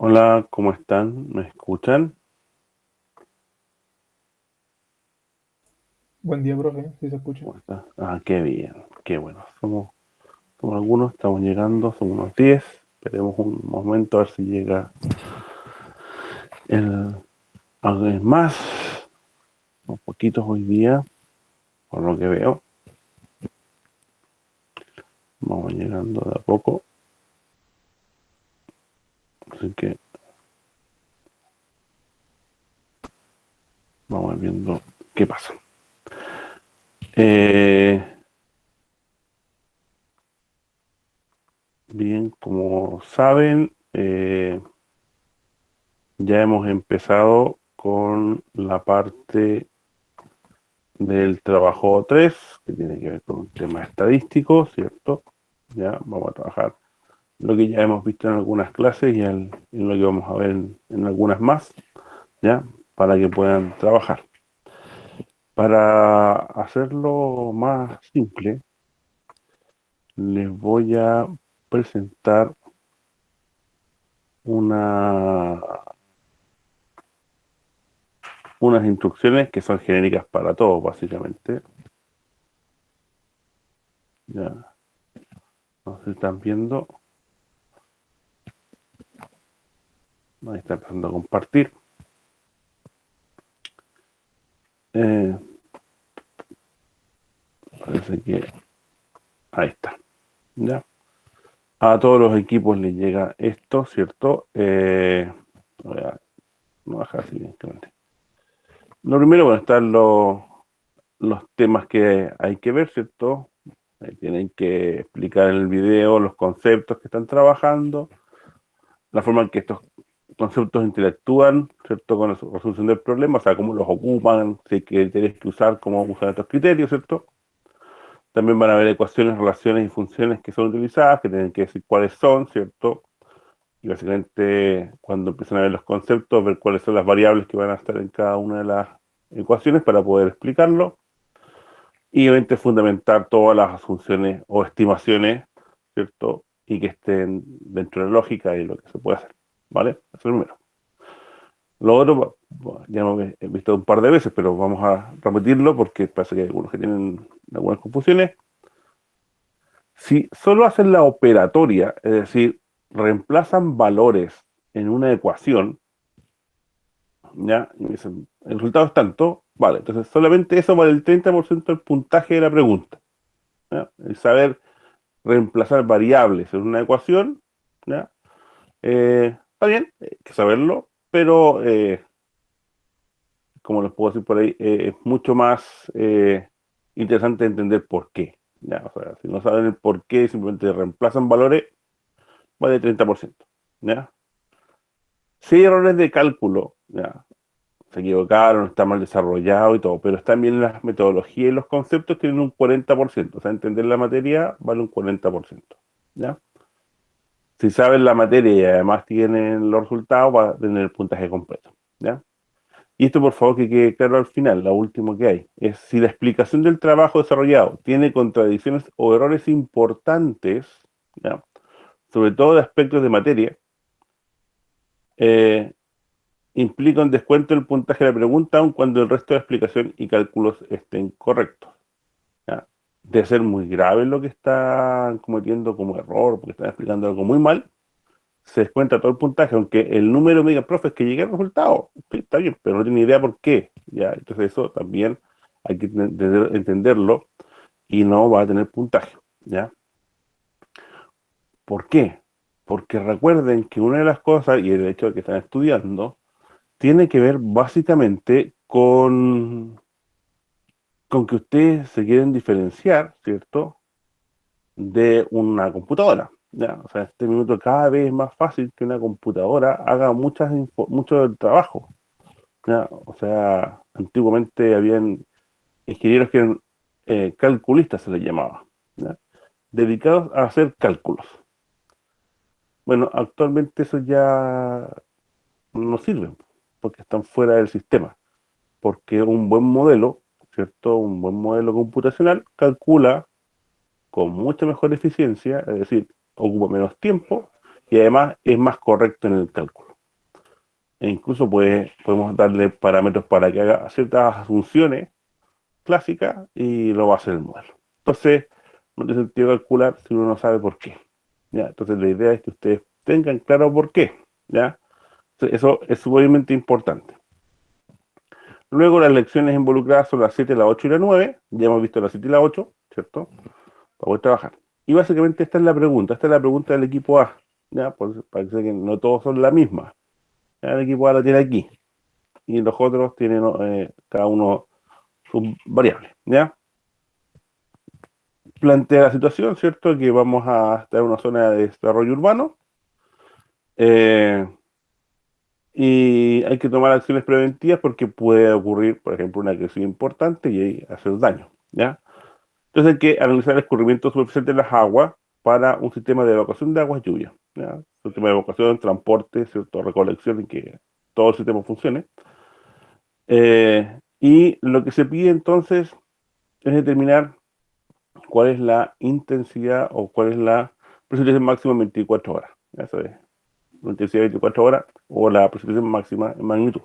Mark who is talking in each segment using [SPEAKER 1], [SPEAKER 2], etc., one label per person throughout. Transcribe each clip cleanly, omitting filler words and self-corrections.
[SPEAKER 1] Hola, ¿cómo están? ¿Me escuchan?
[SPEAKER 2] Buen día, profe, si se escucha.
[SPEAKER 1] ¿Cómo está? Qué bien, qué bueno. Somos algunos, estamos llegando, son unos 10. Esperemos un momento a ver si llega el, alguien más. Unos poquitos hoy día, por lo que veo. Vamos llegando de a poco, así que vamos viendo qué pasa. Eh, Bien, como saben, ya hemos empezado con la parte del trabajo 3 que tiene que ver con un tema estadístico, ¿cierto? Ya vamos a trabajar lo que ya hemos visto en algunas clases y en lo que vamos a ver en algunas más, ¿ya? Para que puedan trabajar. Para hacerlo más simple, les voy a presentar una, unas instrucciones que son genéricas para todos, básicamente. Ya, no sé si están viendo. Ahí está empezando a compartir. Eh, Parece que ahí está. ¿Ya? A todos los equipos les llega esto, ¿cierto? Voy a no bajar así bien, claramente. Lo primero, bueno, están los temas que hay que ver, ¿cierto? Tienen que explicar en el video los conceptos que están trabajando, la forma en que estos conceptos interactúan, ¿cierto? Con la resolución del problema, o sea, cómo los ocupan, si hay criterios que usar, cómo usar estos criterios, ¿cierto? También van a haber ecuaciones, relaciones y funciones que son utilizadas, que tienen que decir cuáles son, ¿cierto? Y básicamente, cuando empiezan a ver los conceptos, ver cuáles son las variables que van a estar en cada una de las ecuaciones para poder explicarlo. Y obviamente fundamentar todas las asunciones o estimaciones, ¿cierto? Y que estén dentro de la lógica y lo que se puede hacer, ¿vale? Eso es lo primero. Lo otro, bueno, ya lo he visto un par de veces, pero vamos a repetirlo porque parece que hay algunos que tienen algunas confusiones. Si solo hacen la operatoria, es decir, reemplazan valores en una ecuación, ¿ya? Y me dicen, el resultado es tanto, vale, entonces solamente eso vale el 30% del puntaje de la pregunta, ¿ya? El saber reemplazar variables en una ecuación, ¿ya? Está bien, hay que saberlo, pero como les puedo decir por ahí, es mucho más interesante entender por qué, ¿ya? O sea, si no saben el por qué, simplemente reemplazan valores, vale 30%, ¿ya? Si hay errores de cálculo, ¿ya? Se equivocaron, está mal desarrollado y todo, pero están bien las metodologías y los conceptos tienen un 40%, o sea, entender la materia vale un 40%, ¿ya? Si saben la materia y además tienen los resultados, va a tener el puntaje completo, ¿ya? Y esto, por favor, que quede claro al final, lo último que hay, es si la explicación del trabajo desarrollado tiene contradicciones o errores importantes, ¿ya? Sobre todo de aspectos de materia, eh, implica un descuento del puntaje de la pregunta, aun cuando el resto de la explicación y cálculos estén correctos, ¿ya? De ser muy grave lo que están cometiendo como error, porque están explicando algo muy mal, se descuenta todo el puntaje, aunque el número me diga, profe, es que llegué al resultado. Sí, está bien, pero no tiene idea por qué, ¿ya? Entonces eso también hay que entenderlo y no va a tener puntaje, ¿ya? ¿Por qué? Porque recuerden que una de las cosas, y el hecho de que están estudiando, tiene que ver básicamente con que ustedes se quieren diferenciar, ¿cierto? De una computadora. ¿Ya? O sea, en este minuto cada vez es más fácil que una computadora haga mucho del trabajo. ¿Ya? O sea, antiguamente habían ingenieros que eran calculistas, se les llamaba, ¿ya? Dedicados a hacer cálculos. Bueno, actualmente eso ya no sirve, porque están fuera del sistema, porque un buen modelo, ¿cierto? Un buen modelo computacional calcula con mucha mejor eficiencia, es decir, ocupa menos tiempo y además es más correcto en el cálculo. e incluso podemos darle parámetros para que haga ciertas asunciones clásicas y lo va a hacer el modelo. Entonces, no tiene sentido calcular si uno no sabe por qué. ¿Ya? Entonces, la idea es que ustedes tengan claro por qué. ¿Ya? Entonces, eso es sumamente importante. Luego, las lecciones involucradas son las 7, la 8 y la 9. Ya hemos visto las 7 y la 8, ¿cierto? Para poder trabajar. Y básicamente esta es la pregunta. Esta es la pregunta del equipo A. ¿Ya? Para que sepan que no todos son la misma. ¿Ya? El equipo A la tiene aquí. Y los otros tienen cada uno sus variables. ¿Ya? Plantea la situación, ¿cierto? Que vamos a estar en una zona de desarrollo urbano eh, y hay que tomar acciones preventivas porque puede ocurrir, por ejemplo, una crisis importante y ahí hacer daño, ¿ya? Entonces hay que analizar el escurrimiento superficial de las aguas para un sistema de evacuación de aguas lluvia, ¿ya? Un sistema de evacuación, transporte, ¿cierto? Recolección y que todo el sistema funcione. Y lo que se pide entonces es determinar cuál es la intensidad o cuál es la precipitación máxima en 24 horas. Eso es, la intensidad de 24 horas o la precipitación máxima en magnitud.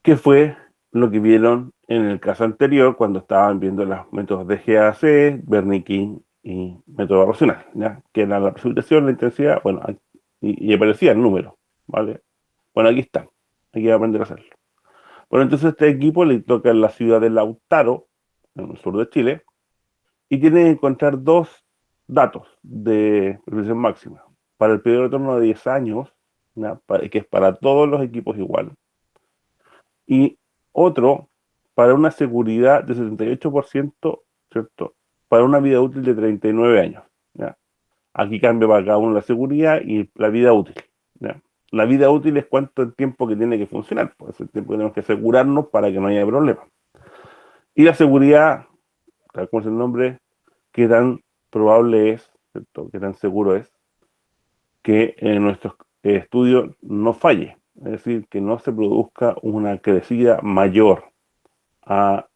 [SPEAKER 1] ¿Qué fue lo que vieron en el caso anterior cuando estaban viendo los métodos de GAC, Wernicke y método racional? ¿Ya? Que era la precipitación, la intensidad, bueno, y aparecía el número, ¿vale? Bueno, aquí está, hay que aprender a hacerlo. Bueno, entonces a este equipo le toca en la ciudad de Lautaro, en el sur de Chile, y tiene que encontrar dos datos de precipitación máxima para el periodo de retorno de 10 años, ¿ya? Que es para todos los equipos igual, y otro para una seguridad de 78%, ¿cierto? Para una vida útil de 39 años, ¿ya? Aquí cambia para cada uno la seguridad y la vida útil, ¿ya? La vida útil es cuánto tiempo que tiene que funcionar, pues el tiempo que tenemos que asegurarnos para que no haya problemas. Y la seguridad, tal como es el nombre, qué tan probable es, ¿cierto? Qué tan seguro es que nuestros estudios no falle, es decir, que no se produzca una crecida mayor a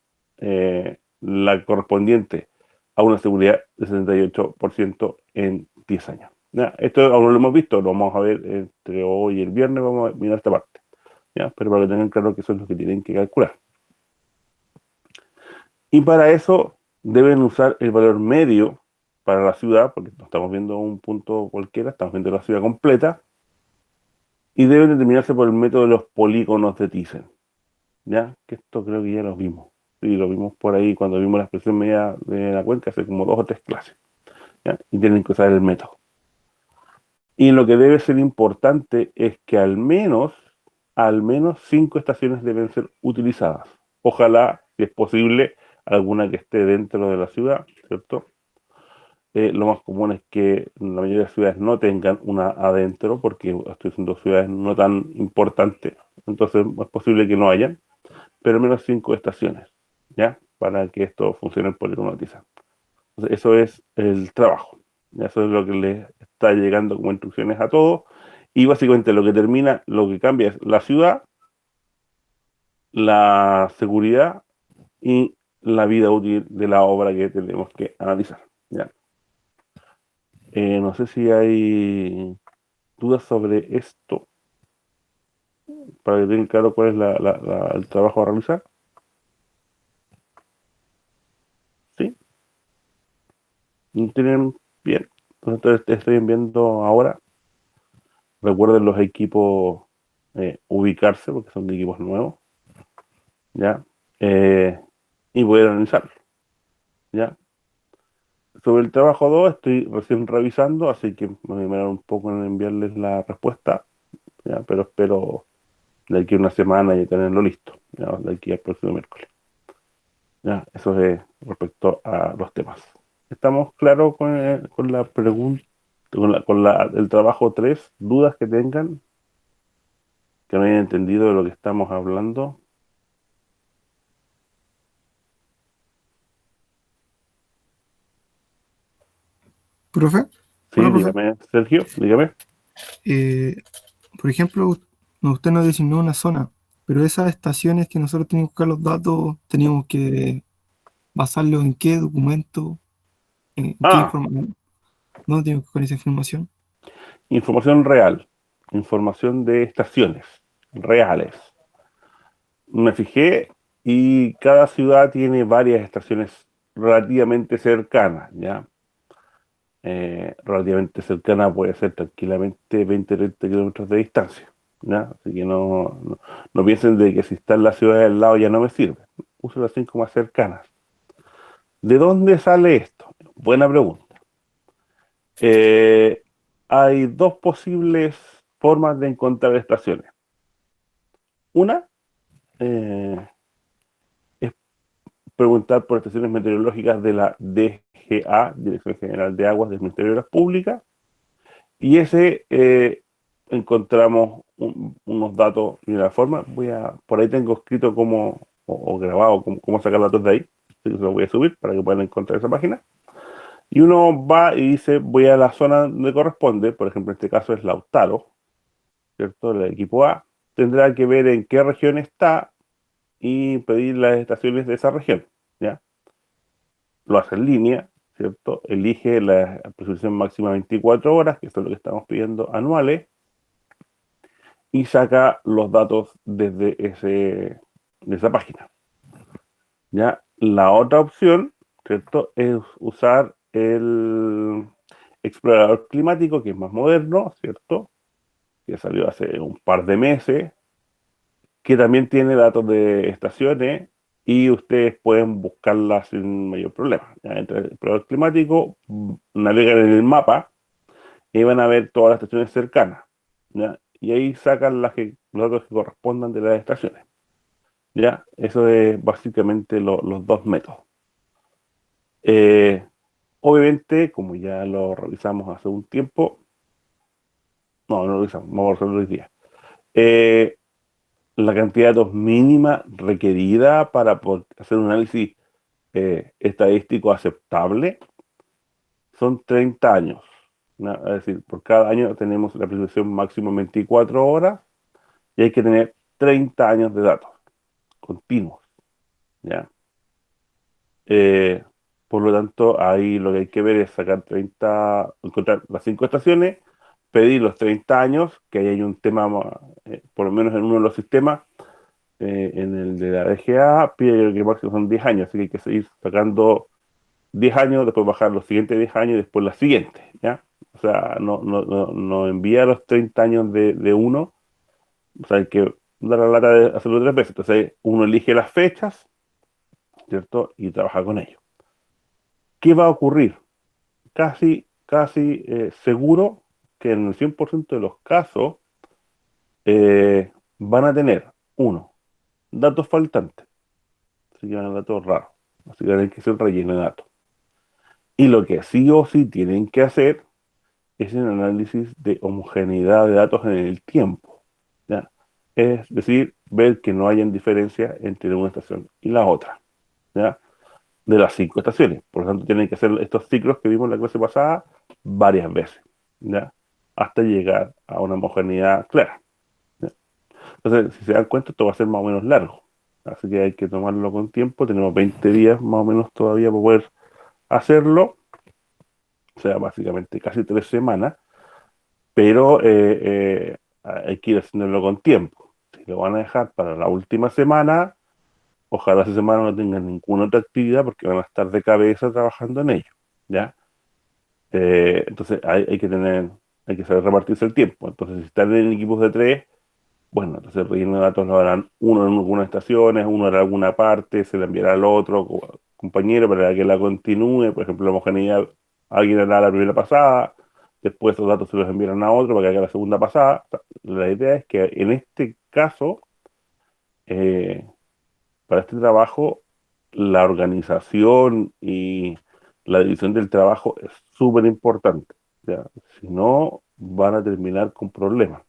[SPEAKER 1] la correspondiente a una seguridad de 78% en 10 años. ¿Ya? Esto aún no lo hemos visto, lo vamos a ver entre hoy y el viernes, vamos a mirar esta parte. ¿Ya? Pero para que tengan claro que eso es lo que tienen que calcular. Y para eso deben usar el valor medio para la ciudad, porque no estamos viendo un punto cualquiera, estamos viendo la ciudad completa, y deben determinarse por el método de los polígonos de Thyssen. ¿Ya? Que esto creo que ya lo vimos. Sí, lo vimos por ahí cuando vimos la expresión media de la cuenca hace como 2 o 3 clases. ¿Ya? Y tienen que usar el método. Y lo que debe ser importante es que al menos 5 estaciones deben ser utilizadas. Ojalá, si es posible, alguna que esté dentro de la ciudad, ¿cierto? Lo más común es que la mayoría de las ciudades no tengan una adentro, porque estoy diciendo ciudades no tan importantes, entonces es posible que no hayan, pero al menos 5 estaciones, ¿ya? Para que esto funcione en polígono Tiza. Entonces, eso es el trabajo. Eso es lo que les está llegando como instrucciones a todos. Y básicamente lo que cambia es la ciudad, la seguridad y la vida útil de la obra que tenemos que analizar. ¿Ya? No sé si hay dudas sobre esto, para que tengan claro cuál es el trabajo a realizar. ¿Sí? ¿Tienen bien? Entonces estoy viendo ahora. Recuerden los equipos ubicarse, porque son equipos nuevos, ¿ya? Y poder analizarlo, ¿ya? Sobre el trabajo 2 estoy recién revisando, así que me voy a demorar un poco en enviarles la respuesta, ¿ya? Pero espero de aquí a una semana ya tenerlo listo, ¿ya? De aquí al próximo miércoles, ¿ya? Eso es respecto a los temas. ¿Estamos claros con la pregunta, el trabajo 3? ¿Dudas que tengan, que no hayan entendido de lo que estamos hablando?
[SPEAKER 2] Profe,
[SPEAKER 1] Sí,
[SPEAKER 2] hola, profe.
[SPEAKER 1] dígame, Sergio, dígame.
[SPEAKER 2] Eh, por ejemplo, usted nos designó una zona, pero esas estaciones que nosotros teníamos que buscar los datos, teníamos que basarlos en qué documento, en qué
[SPEAKER 1] Ah,
[SPEAKER 2] información, no teníamos que buscar esa información.
[SPEAKER 1] información real. información de estaciones reales. Me fijé y cada ciudad tiene varias estaciones relativamente cercanas, ¿ya? Relativamente cercana puede ser tranquilamente 20-30 kilómetros de distancia, ¿ya? Así que no piensen de que si está en la ciudad del lado ya no me sirve. Uso las 5 más cercanas. ¿De dónde sale esto? Buena pregunta. Eh, Hay dos posibles formas de encontrar estaciones. Una eh, es preguntar por estaciones meteorológicas de la DGA, Dirección General de Aguas del Ministerio de las Públicas, y ese encontramos unos datos y una forma. Por ahí tengo escrito o grabado cómo sacar datos de ahí, así que se lo voy a subir para que puedan encontrar esa página. Y uno va y dice, voy a la zona donde corresponde, por ejemplo, en este caso es Lautaro, ¿cierto? El equipo A tendrá que ver en qué región está y pedir las estaciones de esa región, ¿ya? Lo hace en línea, ¿cierto? Elige la prescripción máxima 24 horas, que es lo que estamos pidiendo anuales, y saca los datos desde de esa página, ¿ya? La otra opción, ¿cierto? Es usar el explorador climático, que es más moderno, ¿cierto? Que salió hace un par de meses, que también tiene datos de estaciones y ustedes pueden buscarlas sin mayor problema. ¿Ya? Entre el explorador climático, navegan en el mapa y van a ver todas las estaciones cercanas, ¿ya? Y ahí sacan los datos que correspondan de las estaciones, ¿ya? Eso es básicamente los dos métodos. Eh, Obviamente, como ya lo revisamos hace un tiempo, no lo revisamos, vamos a resolverlo hoy día. Eh, la cantidad de datos mínima requerida para poder hacer un análisis estadístico aceptable son 30 años. ¿No? Es decir, por cada año tenemos la prescripción máximo 24 horas y hay que tener 30 años de datos continuos, ¿ya? Eh, por lo tanto, ahí lo que hay que ver es sacar 30, encontrar las 5 estaciones, pedir los 30 años, que ahí hay un tema, por lo menos en uno de los sistemas, en el de la DGA, pide que máximo son 10 años, así que hay que seguir sacando 10 años, después bajar los siguientes 10 años y después las siguientes, ¿ya? O sea, no envía los 30 años de uno, o sea, hay que dar la lata de hacerlo 3 veces. Entonces, uno elige las fechas, ¿cierto? Y trabaja con ello. ¿Qué va a ocurrir? Casi seguro que en el 100% de los casos van a tener, uno, datos faltantes, así que van a datos raros, así que hay que hacer relleno de datos. Y lo que sí o sí tienen que hacer es un análisis de homogeneidad de datos en el tiempo, ¿ya? Es decir, ver que no hayan diferencias entre una estación y la otra, ¿ya? De las 5 estaciones. Por lo tanto, tienen que hacer estos ciclos que vimos en la clase pasada varias veces, ¿ya? Hasta llegar a una homogeneidad clara, ¿ya? Entonces, si se dan cuenta, esto va a ser más o menos largo. Así que hay que tomarlo con tiempo. Tenemos 20 días más o menos todavía para poder hacerlo. O sea, básicamente casi 3 semanas. Pero hay que ir haciéndolo con tiempo. Si lo van a dejar para la última semana, ojalá esa semana no tengan ninguna otra actividad porque van a estar de cabeza trabajando en ello, ¿ya? Entonces hay que saber repartirse el tiempo. Entonces, si están en equipos de 3, bueno, entonces el relleno de datos lo harán uno en algunas estaciones, uno en alguna parte, se le enviará al otro compañero para que la continúe. Por ejemplo, la homogeneidad, alguien hará la primera pasada, después esos datos se los enviarán a otro para que haga la segunda pasada. O sea, la idea es que en este caso, eh, para este trabajo, la organización y la división del trabajo es súper importante, ¿ya? Si no, van a terminar con problemas,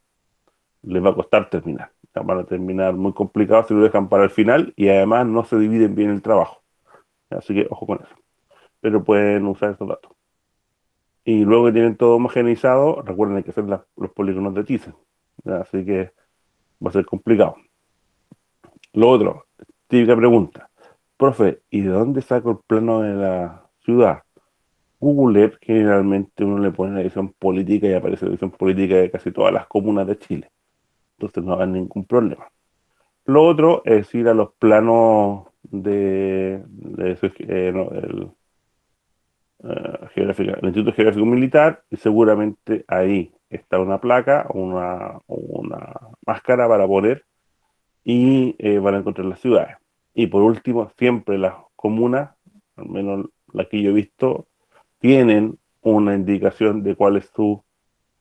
[SPEAKER 1] les va a costar terminar. O sea, van a terminar muy complicados si lo dejan para el final y además no se dividen bien el trabajo. Así que ojo con eso. Pero pueden usar esos datos. Y luego que tienen todo homogeneizado, recuerden hay que hacer los polígonos de Thyssen. ¿Ya? Así que va a ser complicado. Lo otro, típica pregunta. Profe, ¿y de dónde saco el plano de la ciudad? Google Earth generalmente uno le pone la edición política y aparece la edición política de casi todas las comunas de Chile. Entonces no hay ningún problema. Lo otro es ir a los planos el Instituto Geográfico Militar y seguramente ahí está una placa o una máscara para poner y van a encontrar las ciudades. Y por último, siempre las comunas, al menos las que yo he visto, tienen una indicación de cuáles son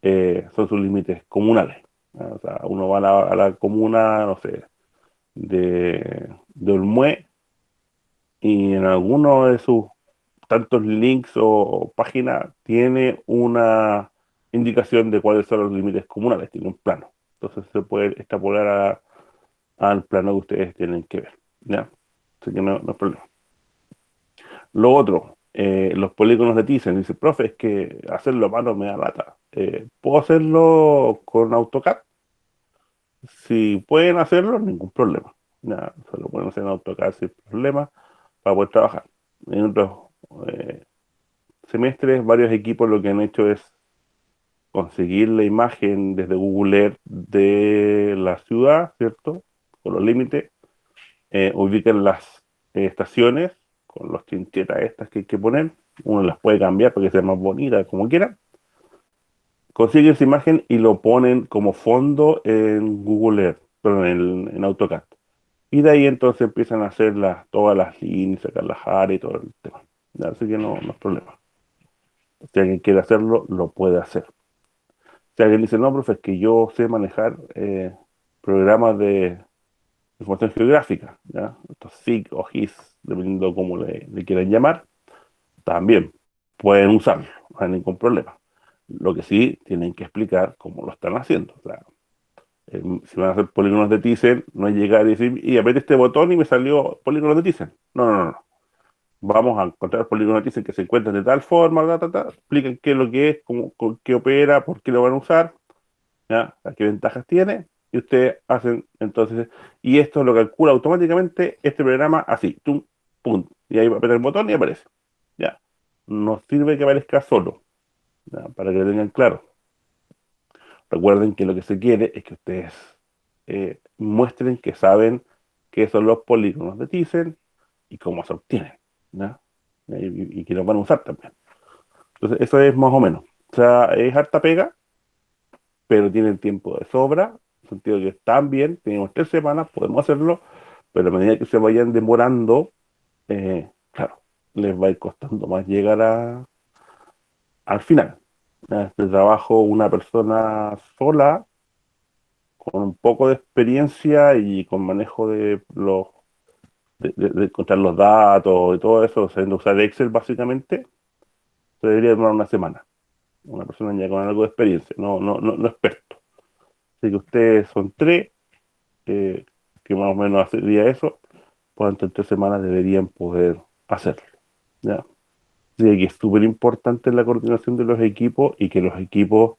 [SPEAKER 1] sus límites comunales. O sea, uno va a la comuna, no sé, de Olmué y en alguno de sus tantos links o páginas tiene una indicación de cuáles son los límites comunales, tiene un plano. Entonces se puede extrapolar al plano que ustedes tienen que ver. ¿Ya? Así que no es problema. Lo otro, los polígonos de Thyssen. Dice, profe, es que hacerlo a mano me da lata. ¿Puedo hacerlo con AutoCAD? Si pueden hacerlo, ningún problema. Ya, se lo pueden hacer en AutoCAD sin problema para poder trabajar. En otros eh, semestres, varios equipos lo que han hecho es conseguir la imagen desde Google Earth de la ciudad, ¿cierto? Con los límites, ubican las estaciones con los chinchetas estas que hay que poner, uno las puede cambiar para que sea más bonita, como quiera, consiguen esa imagen y lo ponen como fondo en Google Earth, perdón, en AutoCAD. Y de ahí entonces empiezan a hacer todas las líneas, sacar las áreas y todo el tema. ¿Ya? Así que no es problema. Si alguien quiere hacerlo, lo puede hacer. Si alguien dice, no, profe, es que yo sé manejar programas de información geográfica, ¿ya? Estos SIG o GIS, dependiendo cómo le quieran llamar, también pueden usarlo, no hay ningún problema. Lo que sí tienen que explicar cómo lo están haciendo. O sea, si van a hacer polígonos de Thyssen, no es llegar y decir, y apreté este botón y me salió polígonos de Thyssen. No. Vamos a encontrar polígonos de Thyssen que se encuentran de tal forma, explican qué es lo que es, qué opera, por qué lo van a usar, ¿ya? ¿Qué ventajas tiene? Y ustedes hacen entonces, y esto lo calcula automáticamente este programa así, tum, pum, y ahí va a apretar el botón y aparece. ¿Ya? No sirve que aparezca solo, ¿ya? Para que lo tengan claro. Recuerden que lo que se quiere es que ustedes muestren que saben qué son los polígonos de Thyssen y cómo se obtienen, ¿ya? Y que los van a usar también. Entonces, eso es más o menos. O sea, es harta pega, pero tienen tiempo de sobra, en el sentido que están bien, tenemos 3 semanas, podemos hacerlo, pero a medida que se vayan demorando, claro, les va a ir costando más llegar al final. Este trabajo, una persona sola, con un poco de experiencia y con manejo de encontrar los datos y todo eso, sabiendo usar Excel básicamente, se debería demorar una semana. Una persona ya con algo de experiencia, no experto. Así que ustedes son tres, eh, que más o menos sería eso, pues entre 3 semanas deberían poder hacerlo. ¿Ya? Así que es súper importante la coordinación de los equipos y que los equipos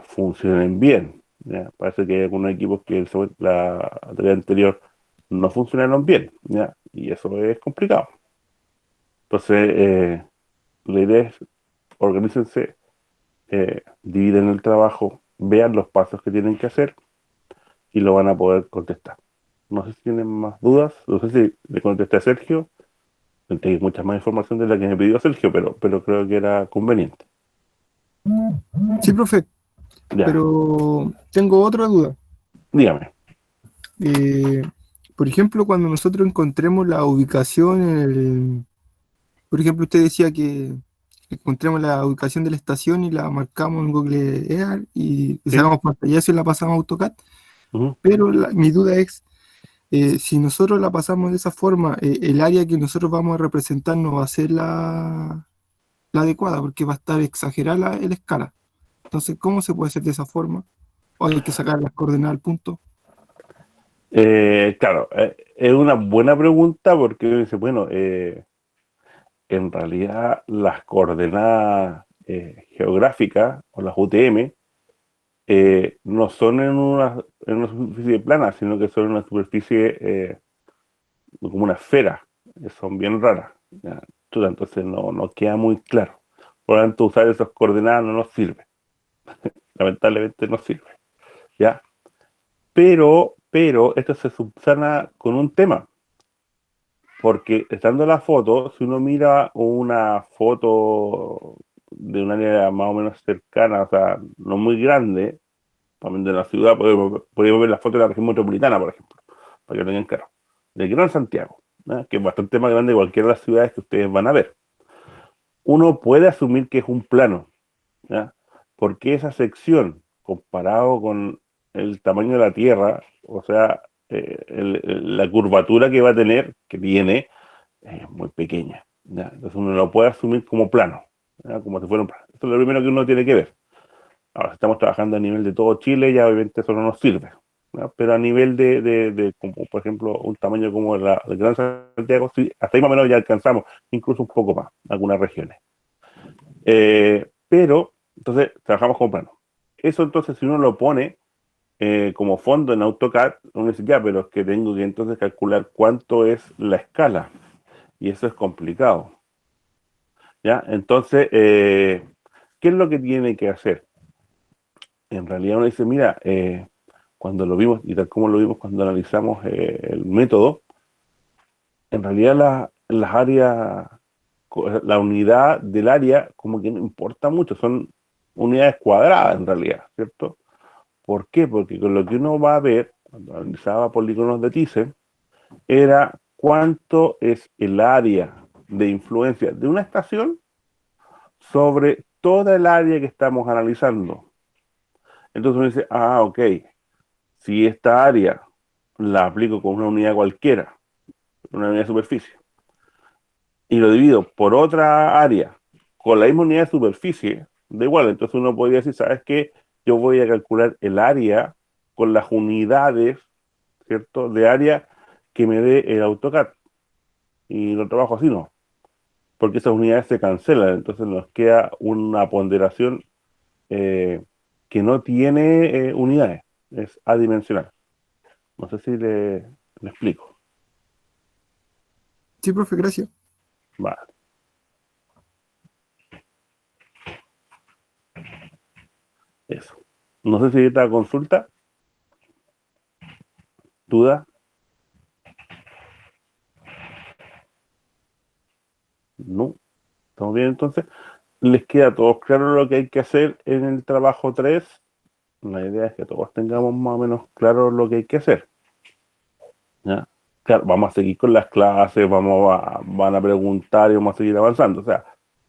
[SPEAKER 1] funcionen bien. ¿Ya? Parece que hay algunos equipos que la tarea anterior no funcionaron bien, ¿ya? Y eso es complicado. Entonces, la idea es organícense, dividen el trabajo, vean los pasos que tienen que hacer y lo van a poder contestar. No sé si tienen más dudas, no sé si le contesté a Sergio, hay mucha más información de la que me pidió Sergio, pero creo que era conveniente.
[SPEAKER 2] Sí, profe,
[SPEAKER 1] Ya,
[SPEAKER 2] pero tengo otra duda.
[SPEAKER 1] dígame.
[SPEAKER 2] Eh, por ejemplo, cuando nosotros encontremos la ubicación por ejemplo, usted decía que encontremos la ubicación de la estación y la marcamos en Google Earth y
[SPEAKER 1] ¿Sí?
[SPEAKER 2] sacamos pantallazo y la pasamos a AutoCAD,
[SPEAKER 1] Ujú.
[SPEAKER 2] pero mi duda es, si nosotros la pasamos de esa forma, el área que nosotros vamos a representar no va a ser la adecuada, porque va a estar exagerada la escala. Entonces, ¿cómo se puede hacer de esa forma? ¿O hay que sacar las coordenadas al punto?
[SPEAKER 1] Claro, es una buena pregunta porque uno dice, bueno, en realidad las coordenadas geográficas o las UTM no son en una superficie plana, sino que son en una superficie como una esfera, que son bien raras. ¿Ya? Entonces no queda muy claro. Por lo tanto, usar esas coordenadas no nos sirve. Lamentablemente no sirve. ¿Ya? Pero esto se subsana con un tema. Porque estando la foto, si uno mira una foto de una área más o menos cercana, o sea, no muy grande, también de la ciudad, podemos ver la foto de la región metropolitana, por ejemplo, para que lo tengan claro. De Gran Santiago, ¿no? Que es bastante más grande que cualquiera de las ciudades que ustedes van a ver. Uno puede asumir que es un plano, ¿ya? Porque esa sección, comparado con el tamaño de la Tierra, o sea, la curvatura que va a tener, que tiene, es muy pequeña, ¿ya? Entonces uno lo puede asumir como plano, ¿ya? Como si fuera un plano. Eso es lo primero que uno tiene que ver. Ahora, si estamos trabajando a nivel de todo Chile, ya obviamente eso no nos sirve, ¿no? Pero a nivel como por ejemplo, un tamaño como el Gran Santiago, sí, hasta ahí más o menos ya alcanzamos, incluso un poco más, algunas regiones. Pero, entonces, trabajamos como plano. Eso entonces, si uno lo pone como fondo en AutoCAD, uno dice, ya, pero es que tengo que entonces calcular cuánto es la escala, y eso es complicado, ¿ya? Entonces, ¿qué es lo que tiene que hacer? En realidad uno dice, mira, cuando lo vimos, y tal como lo vimos cuando analizamos el método, en realidad las áreas, la unidad del área como que no importa mucho, son unidades cuadradas en realidad, ¿cierto? ¿Por qué? Porque con lo que uno va a ver, cuando analizaba polígonos de Thyssen, era cuánto es el área de influencia de una estación sobre toda el área que estamos analizando. Entonces uno dice, ah, ok, si esta área la aplico con una unidad cualquiera, una unidad de superficie, y lo divido por otra área con la misma unidad de superficie, da igual, entonces uno podría decir, ¿sabes qué? Yo voy a calcular el área con las unidades, ¿cierto? De área que me dé el AutoCAD. Y lo trabajo así, no, porque esas unidades se cancelan, entonces nos queda una ponderación que no tiene unidades, es adimensional. No sé si le explico.
[SPEAKER 2] Sí, profe, gracias.
[SPEAKER 1] Vale, eso. No sé si esta consulta, duda, no. ¿Estamos bien entonces? ¿Les queda a todos claro lo que hay que hacer en el trabajo 3? La idea es que todos tengamos más o menos claro lo que hay que hacer, ¿ya? Claro, vamos a seguir con las clases, van a preguntar y vamos a seguir avanzando. O sea,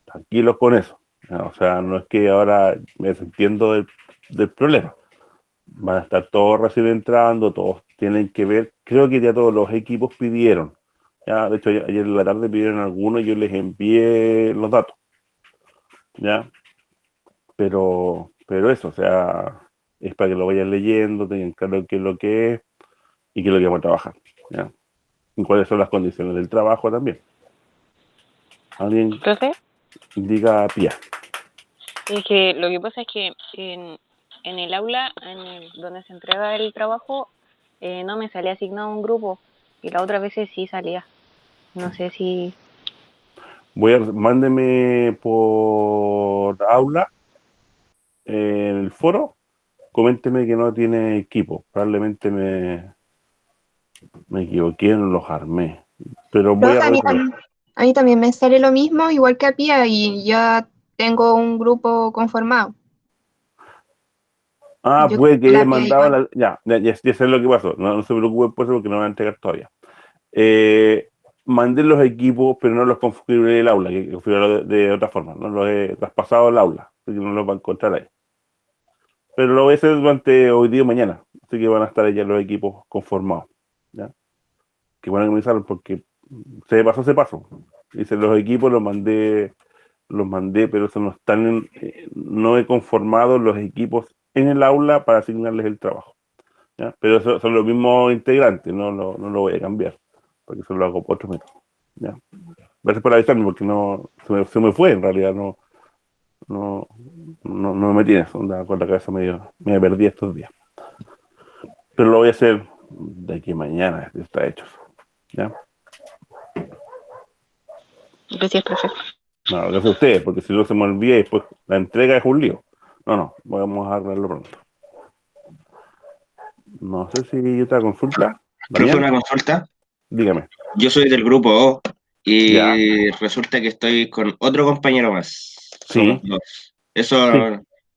[SPEAKER 1] tranquilos con eso, ¿ya? O sea, no es que ahora me desentiendo del problema. Van a estar todos recién entrando, todos tienen que ver. Creo que ya todos los equipos pidieron. Ya, de hecho, ayer en la tarde pidieron algunos y yo les envié los datos, ¿ya? Pero eso, o sea, es para que lo vayan leyendo, tengan claro qué es lo que es y qué es lo que vamos a trabajar, ¿ya? Y cuáles son las condiciones del trabajo también. Alguien
[SPEAKER 3] Profe,
[SPEAKER 1] diga pía.
[SPEAKER 3] es que lo que pasa es que en el aula, donde se entrega el trabajo, no me salía asignado un grupo y la otra vez sí salía. No sé si...
[SPEAKER 1] Mándeme por aula en el foro, coménteme que no tiene equipo. Probablemente me equivoqué, no los armé. Pero voy a
[SPEAKER 4] Profe,
[SPEAKER 1] revisar.
[SPEAKER 4] a mí también me sale lo mismo, igual que a Pia, y ya tengo un grupo conformado.
[SPEAKER 1] Ah,
[SPEAKER 4] Yo creo
[SPEAKER 1] puede que
[SPEAKER 4] que
[SPEAKER 1] haya
[SPEAKER 4] la Pia
[SPEAKER 1] mandado
[SPEAKER 4] igual.
[SPEAKER 1] ya sé lo que pasó. No, no se preocupe por eso porque no van a entregar todavía. Mandé los equipos, pero no los configuré en el aula, que configuré de otra forma. No los he traspasado al aula, así que no los va a encontrar ahí. Pero lo voy a hacer durante hoy día y mañana, así que van a estar ya los equipos conformados, ¿ya? Que van a comenzar porque se pasó. Hice los equipos, los mandé, pero eso no están no he conformado los equipos en el aula para asignarles el trabajo, ¿ya? Pero eso, son los mismos integrantes, no lo voy a cambiar, porque eso lo hago por otro método, ¿ya? Gracias por avisarme, porque no, se me fue en realidad, no, no me metí en eso, andaba con la cabeza me perdí estos días. Pero lo voy a hacer de aquí a mañana, está hecho, ¿ya?
[SPEAKER 3] Gracias, profe.
[SPEAKER 1] No, lo que hace ustedes, porque si no se me olvida y después la entrega es un lío. No, vamos a arreglarlo pronto. No sé si hay otra consulta.
[SPEAKER 5] Profe,
[SPEAKER 1] Damián,
[SPEAKER 5] una consulta.
[SPEAKER 1] dígame.
[SPEAKER 5] Yo soy del grupo O
[SPEAKER 1] ¿Ya?
[SPEAKER 5] y resulta que estoy con otro compañero más. Somos
[SPEAKER 1] Sí,
[SPEAKER 5] dos. Eso
[SPEAKER 1] sí.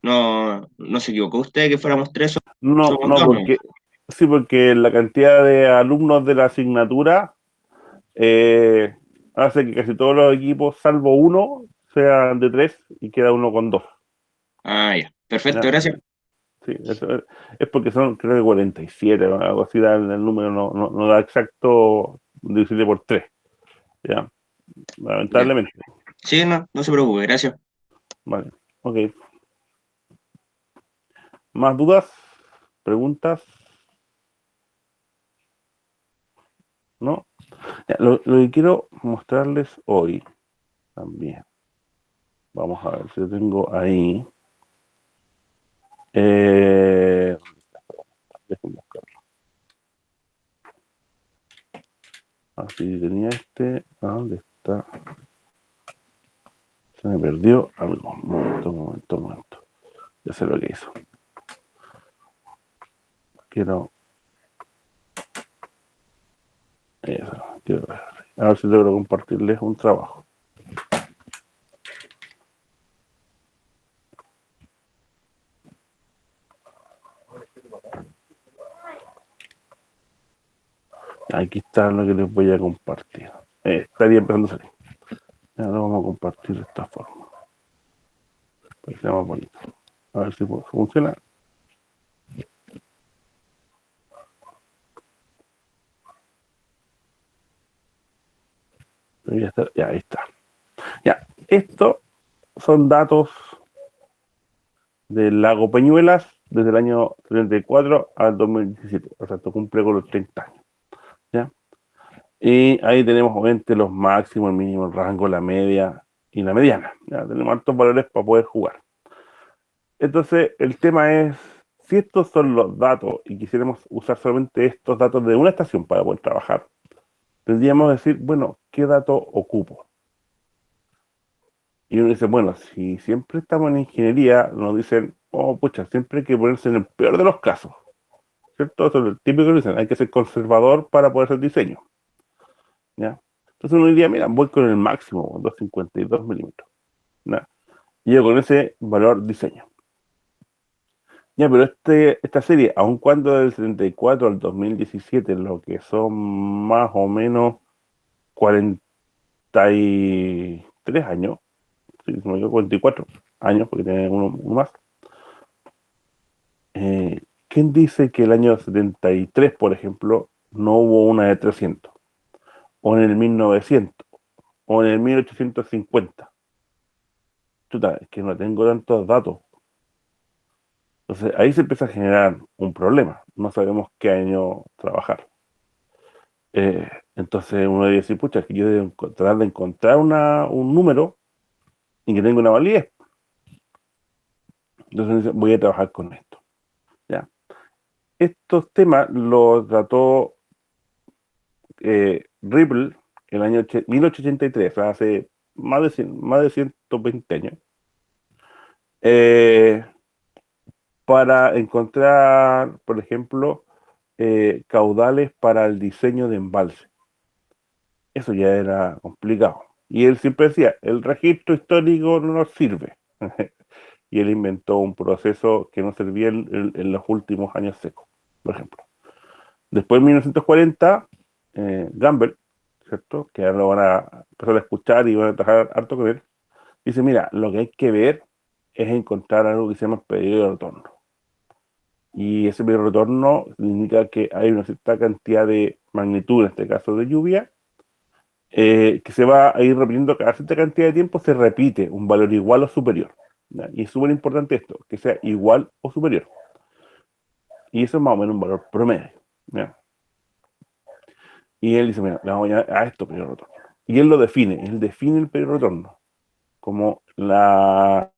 [SPEAKER 5] no se equivocó usted que fuéramos tres,
[SPEAKER 1] No,
[SPEAKER 5] somos
[SPEAKER 1] no,
[SPEAKER 5] dos, ¿no?
[SPEAKER 1] porque sí, porque la cantidad de alumnos de la asignatura eh, hace que casi todos los equipos, salvo uno, sean de 3 y queda uno con 2.
[SPEAKER 5] Ah, ya. Perfecto,
[SPEAKER 1] ¿Ya?
[SPEAKER 5] gracias.
[SPEAKER 1] Sí, eso es porque son, creo que 47 o algo así, el número no da exacto divisible por 3. ¿Ya?
[SPEAKER 5] Ya.
[SPEAKER 1] Lamentablemente.
[SPEAKER 5] Sí, no se preocupe, gracias.
[SPEAKER 1] Vale, ok. ¿Más dudas? ¿Preguntas? ¿No? Ya, lo que quiero mostrarles hoy también. Vamos a ver si lo tengo ahí. Eh, Déjenme buscarlo. Así tenía este. ¿A dónde está? Se me perdió algo. Un momento. Ya sé lo que hizo. Quiero. Eso, quiero ver. A ver si logro compartirles un trabajo. Aquí está lo que les voy a compartir. Estaría empezando a salir. Ya lo vamos a compartir de esta forma. Para que sea más bonito. A ver si funciona. Ya, ahí está. Ya, estos son datos del lago Peñuelas desde el año 34 al 2017. O sea, esto cumple con los 30 años. ¿Ya? Y ahí tenemos obviamente los máximos, el mínimo, el rango, la media y la mediana. ¿Ya? Tenemos altos valores para poder jugar. Entonces, el tema es, si estos son los datos y quisiéramos usar solamente estos datos de una estación para poder trabajar, tendríamos que decir, bueno, ¿qué dato ocupo? Y uno dice, bueno, si siempre estamos en ingeniería, nos dicen, oh, pucha, siempre hay que ponerse en el peor de los casos, ¿cierto? Eso es lo típico que dicen, hay que ser conservador para poder hacer diseño, ¿ya? Entonces uno diría, mira, voy con el máximo, 252 milímetros, ¿ya? Y yo con ese valor diseño. Ya, pero esta serie, aun cuando del 74 al 2017, lo que son más o menos 43 años, si no me equivoco, 44 años, porque tiene uno más. ¿Quién dice que el año 73, por ejemplo, no hubo una de 300? O en el 1900, o en el 1850. Chuta, es que no tengo tantos datos. Entonces ahí se empieza a generar un problema. No sabemos qué año trabajar. Eh, entonces uno debe decir, pucha, es que yo debo tratar de encontrar un número y que tenga una validez. Entonces voy a trabajar con esto. ¿Ya? Estos temas los trató Ripple el año 1883, o sea, hace más de 120 años, eh, para encontrar, por ejemplo, caudales para el diseño de embalse. Eso ya era complicado. Y él siempre decía, el registro histórico no nos sirve. Y él inventó un proceso que no servía en los últimos años secos, por ejemplo. Después, en 1940, Gamble, ¿cierto? Que ahora lo van a empezar a escuchar y van a trabajar harto con él, dice, mira, lo que hay que ver es encontrar algo que se llama periodo de retorno. Y ese periodo de retorno indica que hay una cierta cantidad de magnitud, en este caso de lluvia, que se va a ir repitiendo cada cierta cantidad de tiempo, se repite un valor igual o superior. ¿Ya? Y es súper importante esto, que sea igual o superior. Y eso es más o menos un valor promedio. ¿Ya? Y él dice, mira, le vamos a esto periodo de retorno. Y él define el periodo de retorno como en la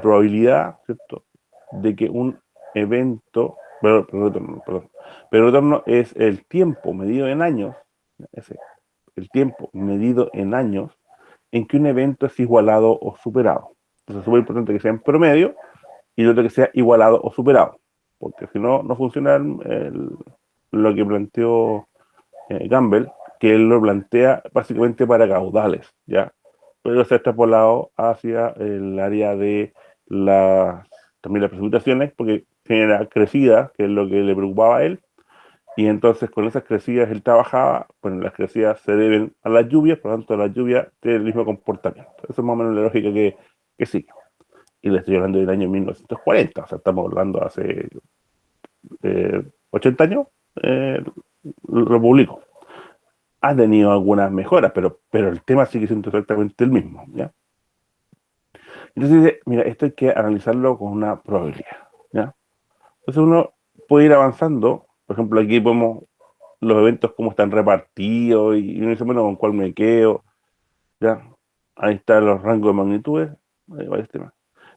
[SPEAKER 1] probabilidad, ¿cierto?, de que un evento, perdón, pero retorno es el tiempo medido en años, el tiempo medido en años en que un evento es igualado o superado. Entonces es súper importante que sea en promedio y el otro que sea igualado o superado, porque si no, no funciona lo que planteó Campbell, que él lo plantea básicamente para caudales, ¿ya? Pero se ha extrapolado hacia el área de también las precipitaciones, porque genera crecidas, que es lo que le preocupaba a él, y entonces con esas crecidas él trabajaba, bueno, las crecidas se deben a las lluvias, por lo tanto las lluvias tienen el mismo comportamiento. Eso es más o menos la lógica que sigue. Y le estoy hablando del año 1940, o sea, estamos hablando hace 80 años, lo publicó. Ha tenido algunas mejoras, pero el tema sigue siendo exactamente el mismo, ¿ya? Entonces dice, mira, esto hay que analizarlo con una probabilidad, ¿ya? Entonces uno puede ir avanzando, por ejemplo, aquí podemos los eventos cómo están repartidos y uno dice, bueno, con cuál me quedo, ¿ya? Ahí están los rangos de magnitudes, hay varios temas.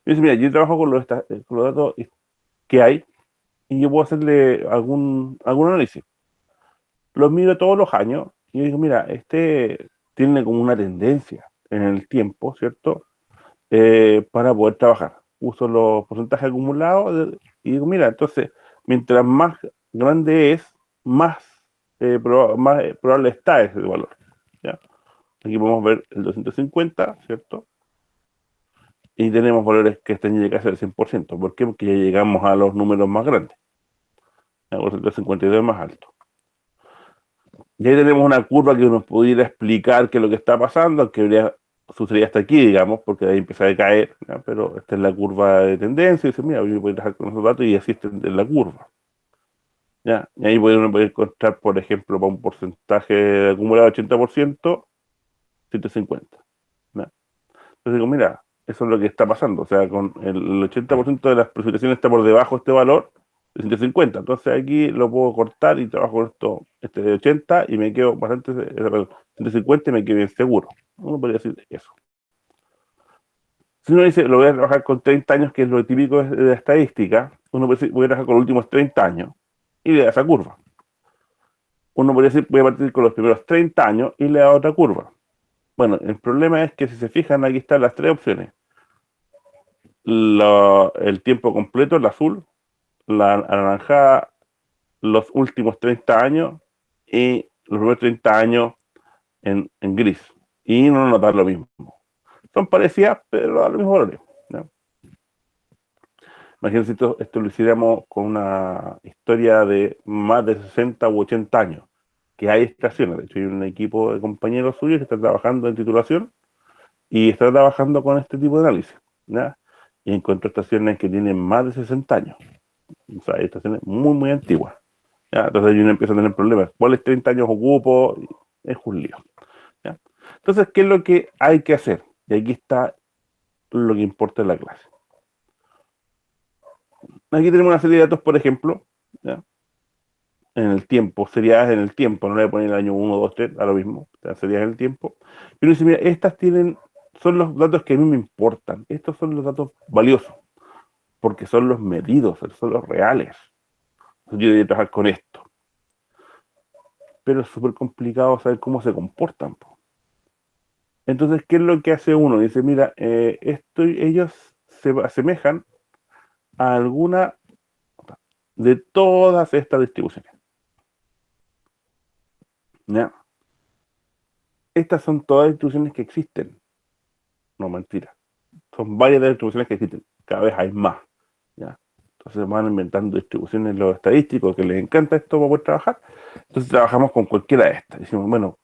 [SPEAKER 1] Y dice, mira, yo trabajo con los datos que hay y yo puedo hacerle algún análisis. Los miro todos los años y digo, mira, este tiene como una tendencia en el tiempo, ¿cierto? Para poder trabajar. Uso los porcentajes acumulados y digo, mira, entonces, mientras más grande es, más, más probable está ese valor, ¿ya? Aquí podemos ver el 250, ¿cierto? Y tenemos valores que están ya casi al 100%. ¿Por qué? Porque ya llegamos a los números más grandes. El 252 es más alto. Y ahí tenemos una curva que nos pudiera explicar qué es lo que está pasando, que sucedería hasta aquí, digamos, porque de ahí empieza a caer, ¿ya? Pero esta es la curva de tendencia, y dice, mira, yo voy a trabajar con esos datos y así extender la curva, ¿ya? Y ahí uno puede encontrar, por ejemplo, para un porcentaje acumulado de 80%, 150, ¿ya? Entonces digo, mira, eso es lo que está pasando, o sea, con el 80% de las precipitaciones está por debajo de este valor, 150. Entonces aquí lo puedo cortar y trabajo con esto, este de 80 y me quedo bastante, 150 y me quedo bien seguro. Uno podría decir eso. Si uno dice, lo voy a trabajar con 30 años, que es lo típico de la estadística, uno puede decir, voy a trabajar con los últimos 30 años y le da esa curva. Uno podría decir, voy a partir con los primeros 30 años y le da otra curva. Bueno, el problema es que si se fijan, aquí están las tres opciones. El tiempo completo, el azul, la anaranjada, los últimos 30 años y los primeros 30 años en gris. Y no notar lo mismo. Son parecidas, pero a los mismos valores, ¿no? Imagínense esto lo hiciéramos con una historia de más de 60 u 80 años, que hay estaciones. De hecho, hay un equipo de compañeros suyos que está trabajando en titulación y está trabajando con este tipo de análisis, ¿ya? Y encuentro estaciones que tienen más de 60 años. O sea, hay estaciones muy, muy antiguas, ¿ya? Entonces uno empieza a tener problemas. ¿Cuáles 30 años ocupo? Es un lío, ¿ya? Entonces, ¿qué es lo que hay que hacer? Y aquí está lo que importa en la clase. Aquí tenemos una serie de datos, por ejemplo, ¿ya? En el tiempo, seriedades en el tiempo, no le voy a poner el año 1, 2, 3, a lo mismo, o sea, seriedades en el tiempo. Y uno dice, mira, son los datos que a mí me importan, estos son los datos valiosos, porque son los medidos, son los reales. Entonces, yo debería trabajar con esto. Pero es súper complicado saber cómo se comportan, po. Entonces, ¿qué es lo que hace uno? Dice, mira, ellos se asemejan a alguna de todas estas distribuciones, ¿ya? Estas son todas distribuciones que existen. No, mentira. Son varias de las distribuciones que existen. Cada vez hay más, ¿ya? Entonces van inventando distribuciones los estadísticos que les encanta esto para poder trabajar. Entonces trabajamos con cualquiera de estas. Decimos, bueno,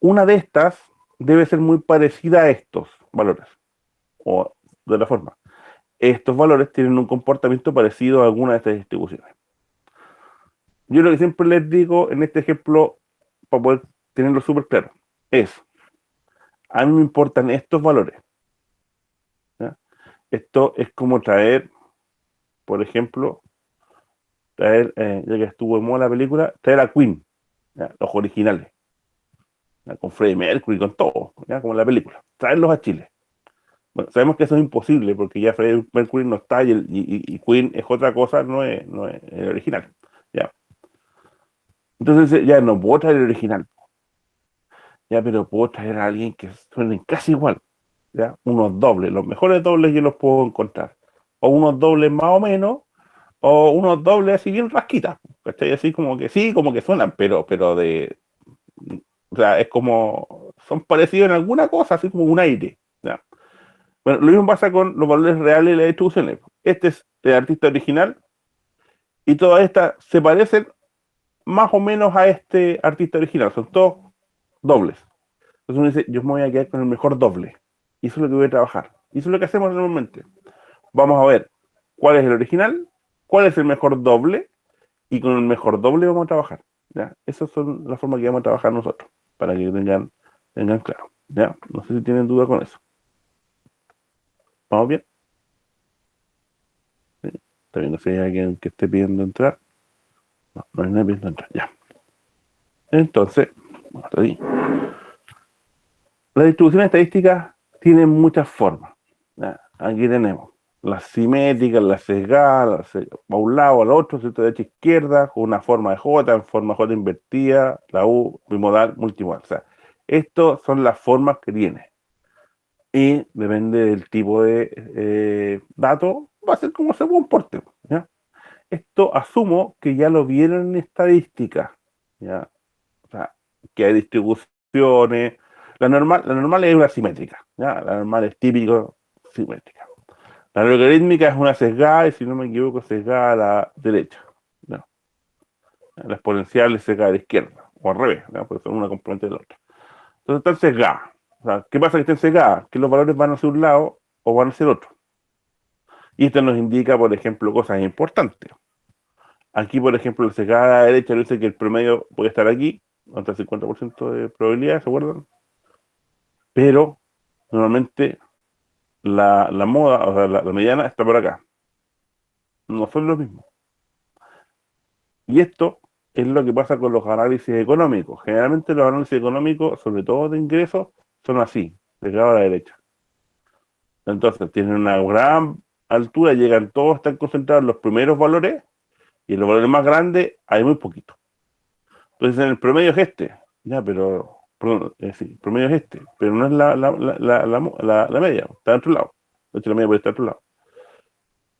[SPEAKER 1] una de estas debe ser muy parecida a estos valores. O de otra forma, estos valores tienen un comportamiento parecido a alguna de estas distribuciones. Yo lo que siempre les digo en este ejemplo, para poder tenerlo súper claro, es, a mí me importan estos valores, ¿ya? Esto es como traer, por ejemplo, ya que estuvo en moda la película, traer a Queen, ¿ya? Los originales, ¿ya? Con Freddie Mercury, con todo, ¿ya? Como en la película, traerlos a Chile. Bueno, sabemos que eso es imposible porque ya Freddie Mercury no está y Queen es otra cosa, no es el original, ¿ya? Entonces ya no puedo traer el original. Ya, pero puedo traer a alguien que suenen casi igual, ¿ya? Unos dobles, los mejores dobles yo los puedo encontrar. O unos dobles más o menos, o unos dobles así bien rasquitas, ¿cachai? Así como que sí, como que suenan, pero o sea, es como, son parecidos en alguna cosa, así como un aire, ¿ya? Bueno, lo mismo pasa con los valores reales y las distribuciones. Este es el artista original y todas estas se parecen más o menos a este artista original, son todos dobles. Entonces uno dice, yo me voy a quedar con el mejor doble. Y eso es lo que voy a trabajar. Y eso es lo que hacemos normalmente. Vamos a ver cuál es el original, cuál es el mejor doble, y con el mejor doble vamos a trabajar. ¿Ya? Esas son las formas que vamos a trabajar nosotros, para que tengan claro. ¿Ya? No sé si tienen duda con eso. ¿Vamos bien? ¿Sí? También no sé si hay alguien que esté pidiendo entrar. No, no hay nadie pidiendo entrar. Ya. Entonces, hasta ahí. La distribución estadística tiene muchas formas. ¿Ya? Aquí tenemos las simétricas, las sesgadas, a un lado, al otro, ¿cierto? Derecha, izquierda, con una forma de J, en forma J invertida, la U, bimodal, multimodal. O sea, estas son las formas que tiene. Y depende del tipo de dato, va a ser como se comporte. ¿Ya? Esto asumo que ya lo vieron en estadística. ¿Ya? O sea, que hay distribuciones. La normal es una simétrica. ¿Ya? La normal es típico simétrica. La logarítmica es una sesgada, y si no me equivoco, sesgada a la derecha. ¿No? La exponencial es sesgada a la izquierda, o al revés, ¿no? Porque son una componente de la otra. Entonces están sesgadas. O sea, ¿qué pasa que estén sesgadas? Que los valores van hacia un lado o van hacia el otro. Y esto nos indica, por ejemplo, cosas importantes. Aquí, por ejemplo, la sesgada a la derecha dice que el promedio puede estar aquí, hasta el 50% de probabilidad, ¿se acuerdan? Pero normalmente la moda, o sea, la mediana está por acá. No son lo mismo. Y esto es lo que pasa con los análisis económicos. Generalmente los análisis económicos, sobre todo de ingresos, son así, pegados a la derecha. Entonces tienen una gran altura, llegan todos, están concentrados en los primeros valores, y en los valores más grandes hay muy poquito. Entonces en el promedio es este, ya, pero, perdón, sí, el promedio es este, pero no es la media, está de otro lado. De hecho, la media puede estar de otro lado.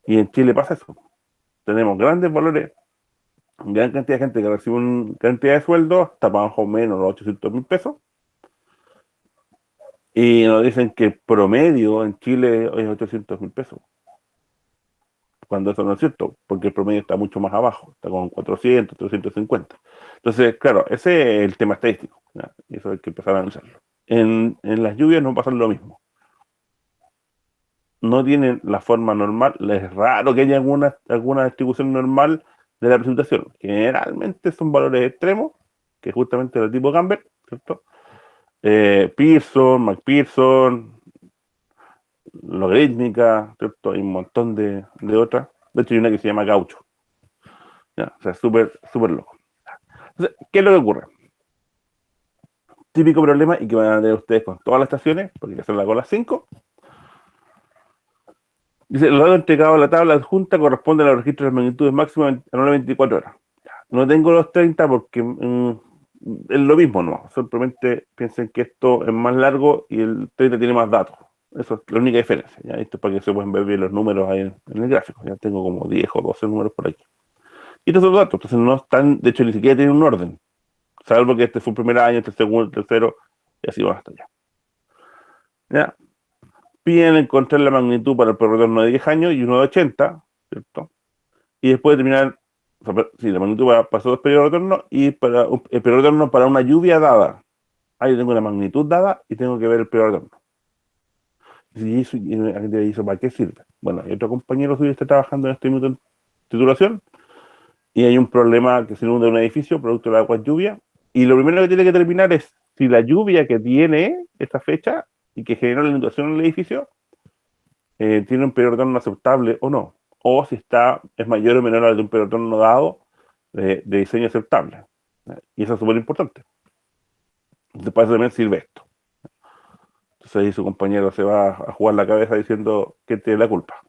[SPEAKER 1] Y en Chile pasa eso. Tenemos grandes valores, gran cantidad de gente que recibe una cantidad de sueldos, hasta más o menos los 800.000 pesos, y nos dicen que el promedio en Chile es 800.000 pesos, cuando eso no es cierto, porque el promedio está mucho más abajo, está con 400, 350. Entonces, claro, ese es el tema estadístico, ¿ya? Y eso hay que empezar a analizarlo. En las lluvias no pasa lo mismo. No tienen la forma normal, es raro que haya alguna distribución normal de la precipitación. Generalmente son valores extremos, que es justamente el tipo Campbell, ¿cierto? Pearson, McPherson, logarítmica, ¿cierto? Hay un montón de otras. De hecho, hay una que se llama Gaucho. ¿Ya? O sea, súper loco. Entonces, ¿qué es lo que ocurre? Típico problema, y que van a tener ustedes con todas las estaciones, porque hay que hacerla con las 5. Dice, los datos entregados a la tabla adjunta corresponden a los registros de magnitudes máximas a 24 horas. No tengo los 30 porque es lo mismo, ¿no? Simplemente piensen que esto es más largo y el 30 tiene más datos. Eso es la única diferencia. ¿Ya? Esto es para que se puedan ver bien los números ahí en el gráfico. Ya tengo como 10 o 12 números por aquí. Y estos son los datos, entonces no están, de hecho ni siquiera tienen un orden. Salvo que este fue el primer año, este segundo, el tercero, y así va hasta allá. ¿Ya? Piden encontrar la magnitud para el periodo de retorno de 10 años y uno de 80, ¿cierto? Y después determinar, o sea, sí, la magnitud para esos dos periodos de retorno y para el periodo de retorno para una lluvia dada. Ahí tengo una magnitud dada y tengo que ver el periodo de retorno. ¿Y eso para qué sirve? Bueno, hay otro compañero suyo que está trabajando en este minuto en titulación y hay un problema que se inunda un edificio producto de la agua lluvia, y lo primero que tiene que determinar es si la lluvia que tiene esta fecha y que generó la inundación en el edificio tiene un periodo de retorno aceptable o no, o si es mayor o menor al de un periodo de retorno dado de diseño aceptable. Y eso es súper importante. Entonces, para eso también sirve esto. Entonces ahí su compañero se va a jugar la cabeza diciendo que tiene la culpa,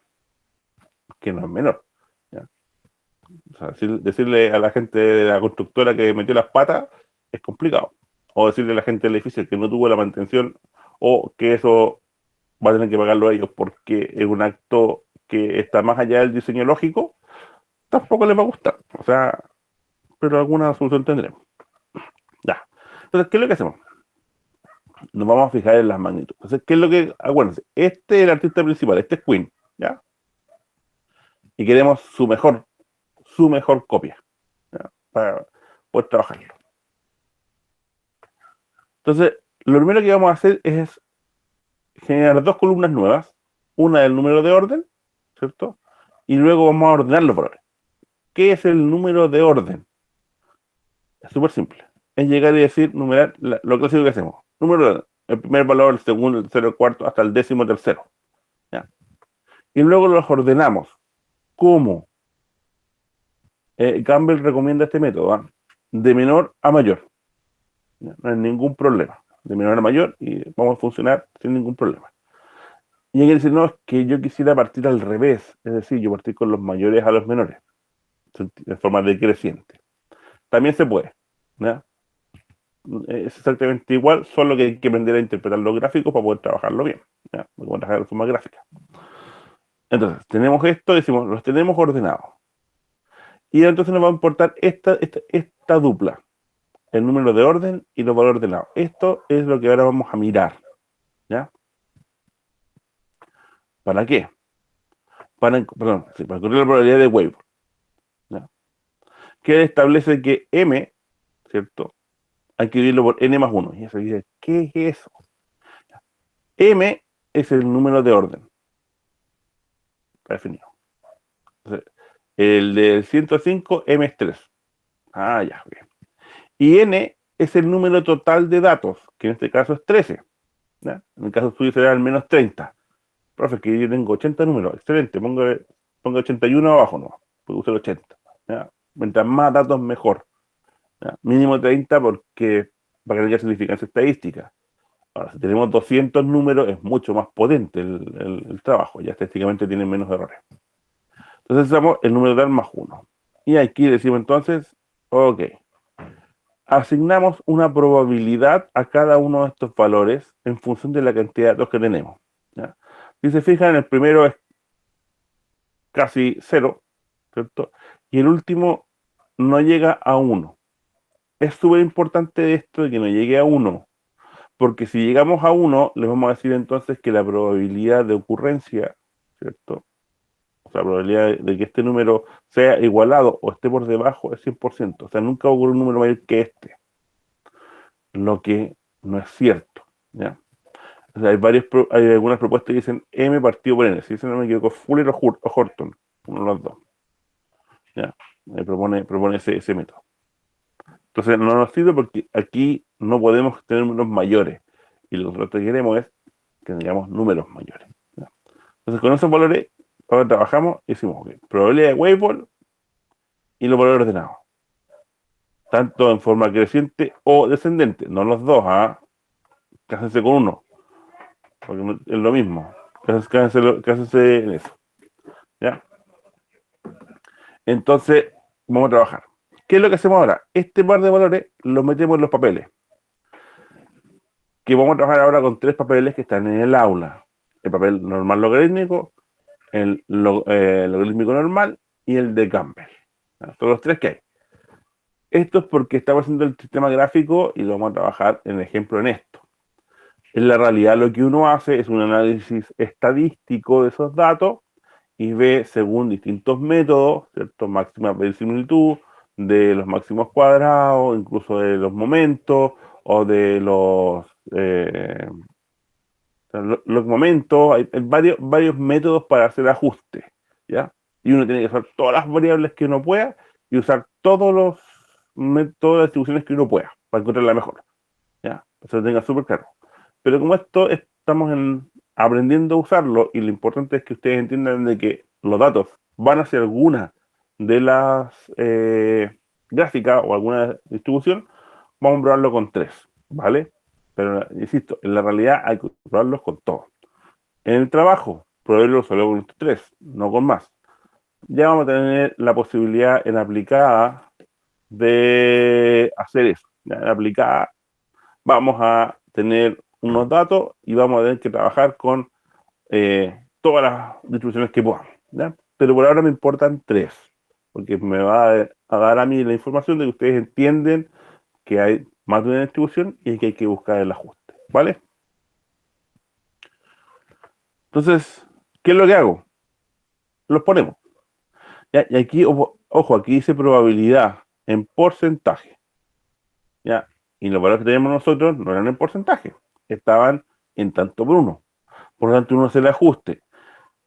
[SPEAKER 1] que no es menor. ¿Ya? O sea, decirle a la gente de la constructora que metió las patas es complicado. o decirle a la gente del edificio que no tuvo la mantención, o que eso va a tener que pagarlo ellos porque es un acto que está más allá del diseño lógico, tampoco les va a gustar. O sea, pero alguna solución tendremos. Ya. Entonces, ¿qué es lo que hacemos? Nos vamos a fijar en las magnitudes. Entonces, ¿qué es lo que? Acuérdense, este es el artista principal, este es Queen, ¿ya? Y queremos su mejor copia, ¿ya? Para poder trabajarlo. Entonces, lo primero que vamos a hacer es generar dos columnas nuevas, una del número de orden, ¿cierto? Y luego vamos a ordenar los valores. ¿Qué es el número de orden? Es súper simple. Es llegar y decir, numerar lo clásico que hacemos. Número de orden. El primer valor, el segundo, el tercero, el cuarto, hasta el 13º. ¿Ya? Y luego los ordenamos. ¿Cómo? Campbell recomienda este método, ¿ah? De menor a mayor. ¿Ya? No hay ningún problema. De menor a mayor y vamos a funcionar sin ningún problema. Y hay que decir, no, es que yo quisiera partir al revés. Es decir, yo partir con los mayores a los menores. De forma decreciente. También se puede. ¿Ya? Es exactamente igual, solo que hay que aprender a interpretar los gráficos para poder trabajarlo bien. ¿Ya? Vamos a trabajar de forma gráfica. Entonces, tenemos esto, decimos, los tenemos ordenados. Y entonces nos va a importar esta dupla, el número de orden y los valores ordenados. Esto es lo que ahora vamos a mirar. ¿Ya? ¿Para qué? Para encontrar la probabilidad de Weber. ¿Ya? Que establece que M, ¿cierto? Hay que dividirlo por N más 1. Y eso dice, ¿qué es eso? M es el número de orden. Está definido. Entonces, el del 105, M es 3. Ah, ya, bien. Y N es el número total de datos, que en este caso es 13. ¿Ya? En el caso suyo será al menos 30. Profe, que yo tengo 80 números. Excelente, ponga 81 abajo, no. Puedo usar 80. ¿Ya? Mientras más datos, mejor. ¿Ya? Mínimo 30 porque para que haya significancia estadística. Ahora, si tenemos 200 números, es mucho más potente el trabajo. Ya estadísticamente tienen menos errores. Entonces usamos el número de más 1. Y aquí decimos entonces, ok. Asignamos una probabilidad a cada uno de estos valores en función de la cantidad de datos que tenemos. ¿Ya? Si se fijan, el primero es casi 0, ¿cierto? Y el último no llega a 1. Es súper importante esto de que no llegue a 1, porque si llegamos a 1, les vamos a decir entonces que la probabilidad de ocurrencia, ¿cierto? O sea, la probabilidad de que este número sea igualado o esté por debajo es 100%. O sea, nunca va a ocurrir un número mayor que este. Lo que no es cierto, ¿ya? O sea, hay algunas propuestas que dicen M partido por N. Si no me equivoco, Fuller o Horton, uno de los dos. ¿Ya? Propone ese método. Entonces no nos sirve porque aquí no podemos tener números mayores. Y lo que nosotros queremos es que tengamos números mayores. ¿Ya? Entonces con esos valores, ahora trabajamos y decimos, okay, probabilidad de Weibull y los valores ordenados. Tanto en forma creciente o descendente. No los dos, ¿ah? Cásense con uno. Porque es lo mismo. Cásense en eso. ¿Ya? Entonces, vamos a trabajar. ¿Qué es lo que hacemos ahora? Este par de valores los metemos en los papeles. Que vamos a trabajar ahora con 3 papeles que están en el aula. El papel normal logarítmico, el logarítmico normal y el de Campbell. ¿Ya? Son los 3 que hay. Esto es porque estamos haciendo el sistema gráfico y lo vamos a trabajar en ejemplo en esto. En la realidad lo que uno hace es un análisis estadístico de esos datos y ve según distintos métodos, ¿cierto? Máxima verosimilitud, de los máximos cuadrados, incluso de los momentos o de los momentos. Hay varios métodos para hacer ajustes, ¿ya? Y uno tiene que usar todas las variables que uno pueda y usar todas las distribuciones que uno pueda para encontrar la mejor, ¿ya? Para que lo tenga súper claro. Pero como esto estamos aprendiendo a usarlo y lo importante es que ustedes entiendan de que los datos van hacia alguna de las gráficas o alguna distribución, vamos a probarlo con 3, ¿vale? Pero insisto, en la realidad hay que probarlos con todo. En el trabajo, probarlo solo con 3, no con más. Ya vamos a tener la posibilidad en aplicada de hacer eso. Ya en aplicada vamos a tener unos datos y vamos a tener que trabajar con todas las distribuciones que podamos, ¿ya? Pero por ahora me importan 3, porque me va a dar a mí la información de que ustedes entienden que hay más de una distribución y que hay que buscar el ajuste, ¿vale? Entonces, ¿qué es lo que hago? Los ponemos. ¿Ya? Y aquí, ojo, aquí dice probabilidad en porcentaje, ¿ya? Y los valores que tenemos nosotros no eran en porcentaje, estaban en tanto por uno. Por lo tanto, uno hace el ajuste.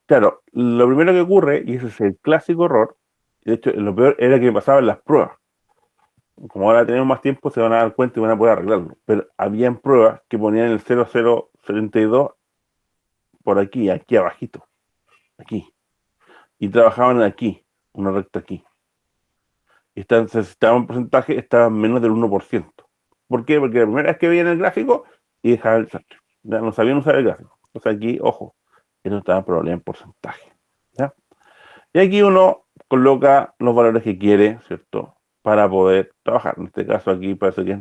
[SPEAKER 1] Claro, lo primero que ocurre, y ese es el clásico error, de hecho, lo peor era que me pasaba en las pruebas. Como ahora tenemos más tiempo, se van a dar cuenta y van a poder arreglarlo. Pero habían pruebas que ponían el 0072 por aquí, aquí abajito, aquí. Y trabajaban aquí, una recta aquí. Y necesitaban un porcentaje, estaban menos del 1%. ¿Por qué? Porque la primera vez que veían el gráfico y dejaban el desastre. Ya no sabían usar el gráfico. Entonces aquí, ojo, esto estaba en problema en porcentaje. ¿Ya? Y aquí uno coloca los valores que quiere, ¿cierto? Para poder trabajar. En este caso aquí parece que es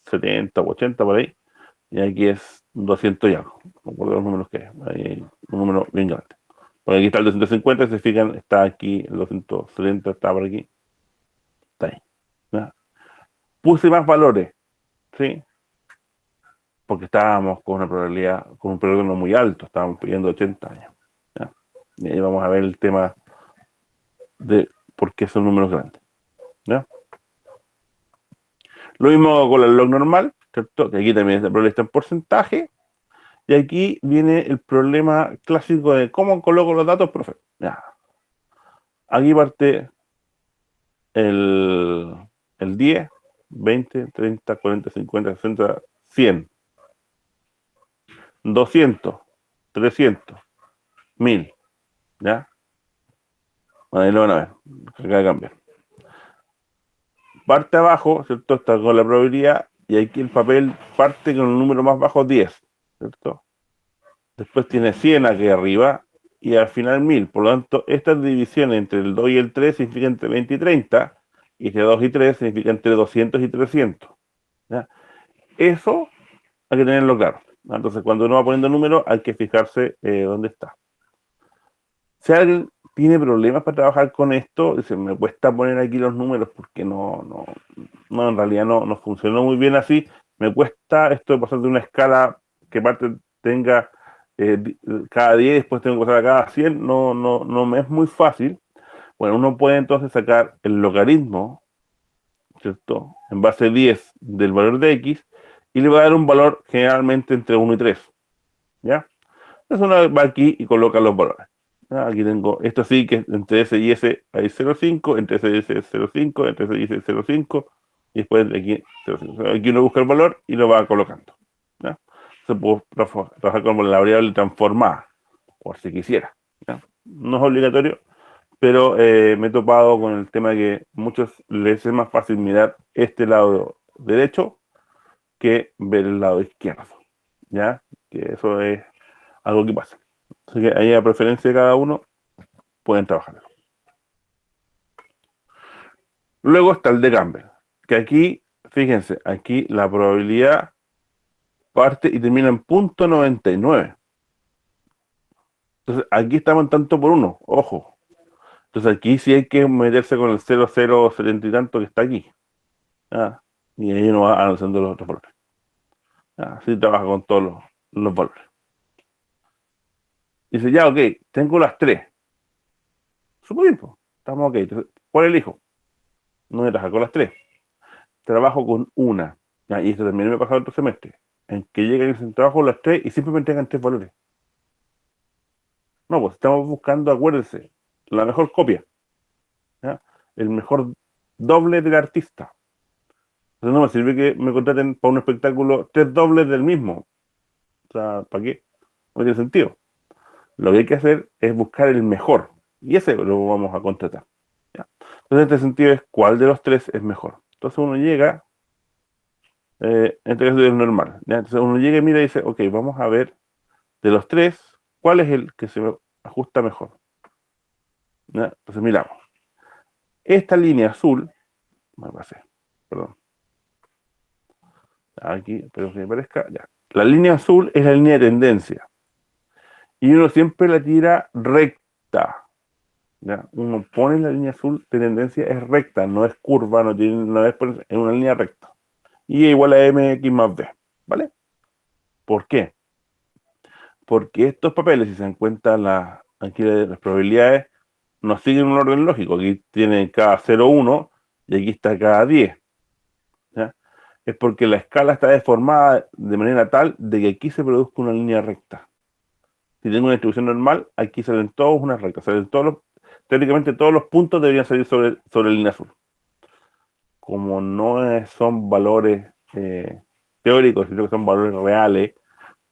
[SPEAKER 1] 70 o 80 por ahí. Y aquí es 200 y algo. No recuerdo los números que es. Ahí hay un número bien grande. Porque aquí está el 250, si se fijan, está aquí, el 270 está por aquí. Está ahí. ¿Ya? Puse más valores, ¿sí? Porque estábamos con una probabilidad, con un periodo no muy alto, estábamos pidiendo 80 años. ¿Ya? Y ahí vamos a ver el tema de por qué son números grandes. ¿Ya? Lo mismo con el log normal, ¿cierto? Que aquí también el problema está en porcentaje. Y aquí viene el problema clásico de cómo coloco los datos, profe. Ya. Aquí parte el 10, 20, 30, 40, 50, 60, 100, 200, 300, 1000. ¿Ya? Bueno, ahí lo van a ver. Acá cambia. Parte abajo, ¿cierto? Está con la probabilidad y aquí el papel parte con el número más bajo 10, ¿cierto? Después tiene 100 aquí arriba y al final 1000. Por lo tanto, estas divisiones entre el 2 y el 3 significan entre 20 y 30 y entre 2 y 3 significa entre 200 y 300. ¿Ya? Eso hay que tenerlo claro. Entonces, cuando uno va poniendo números, hay que fijarse dónde está. Si alguien tiene problemas para trabajar con esto, dice, me cuesta poner aquí los números porque no, en realidad no funcionó muy bien así. Me cuesta esto de pasar de una escala que parte tenga cada 10, después tengo que pasar a cada 100, no me es muy fácil. Bueno, uno puede entonces sacar el logaritmo, ¿cierto? En base a 10 del valor de X y le va a dar un valor generalmente entre 1 y 3, ¿ya? Entonces uno va aquí y coloca los valores. Aquí tengo, esto sí que entre ese y ese hay 0,5, entre ese y ese es 0,5, entre ese y ese es 0,5, y después de aquí 0,5. Aquí uno busca el valor y lo va colocando. ¿Ya? Se puede trabajar con la variable transformada, por si quisiera. ¿Ya? No es obligatorio, pero me he topado con el tema de que muchos les es más fácil mirar este lado derecho que ver el lado izquierdo. ¿Ya? Que eso es algo que pasa. Así que ahí a preferencia de cada uno pueden trabajar. Luego está el de Campbell, que aquí, fíjense, aquí la probabilidad parte y termina en .99. Entonces aquí estamos en tanto por uno, ojo. Entonces aquí sí hay que meterse con el 0070 y tanto que está aquí. ¿Ya? Y ahí uno va analizando los otros valores. ¿Ya? Así trabaja con todos los valores. Dice, ya, ok, tengo las 3. Súper bien, pues. Estamos ok. Entonces, ¿cuál elijo? No voy a trabajar con las 3. Trabajo con una. ¿Ya? Y esto también me ha pasado otro semestre. En que llegan y dicen, trabajo con las 3 y siempre me entregan 3 valores. No, pues estamos buscando, acuérdense, la mejor copia. ¿Ya? El mejor doble del artista. Entonces no me sirve que me contraten para un espectáculo 3 dobles del mismo. O sea, ¿para qué? No tiene sentido. Lo que hay que hacer es buscar el mejor. Y ese lo vamos a contratar. ¿Ya? Entonces, en este sentido es cuál de los 3 es mejor. Entonces uno llega, en este caso es normal. ¿Ya? Entonces uno llega y mira y dice, ok, vamos a ver de los 3, ¿cuál es el que se me ajusta mejor? ¿Ya? Entonces miramos. Esta línea azul, me pasé, perdón. Aquí, pero que me parezca, ya. La línea azul es la línea de tendencia. Y uno siempre la tira recta. ¿Ya? Uno pone la línea azul de tendencia, es recta, no es curva, no es una línea recta. Y es igual a mx más b. ¿Vale? ¿Por qué? Porque estos papeles, si se dan cuenta, aquí las probabilidades no siguen un orden lógico. Aquí tiene cada 0,1 y aquí está cada 10. ¿Ya? Es porque la escala está deformada de manera tal de que aquí se produzca una línea recta. Si tengo una distribución normal, aquí salen todos unas rectas. Teóricamente todos los puntos deberían salir sobre la línea azul. Como no son valores teóricos, sino que son valores reales,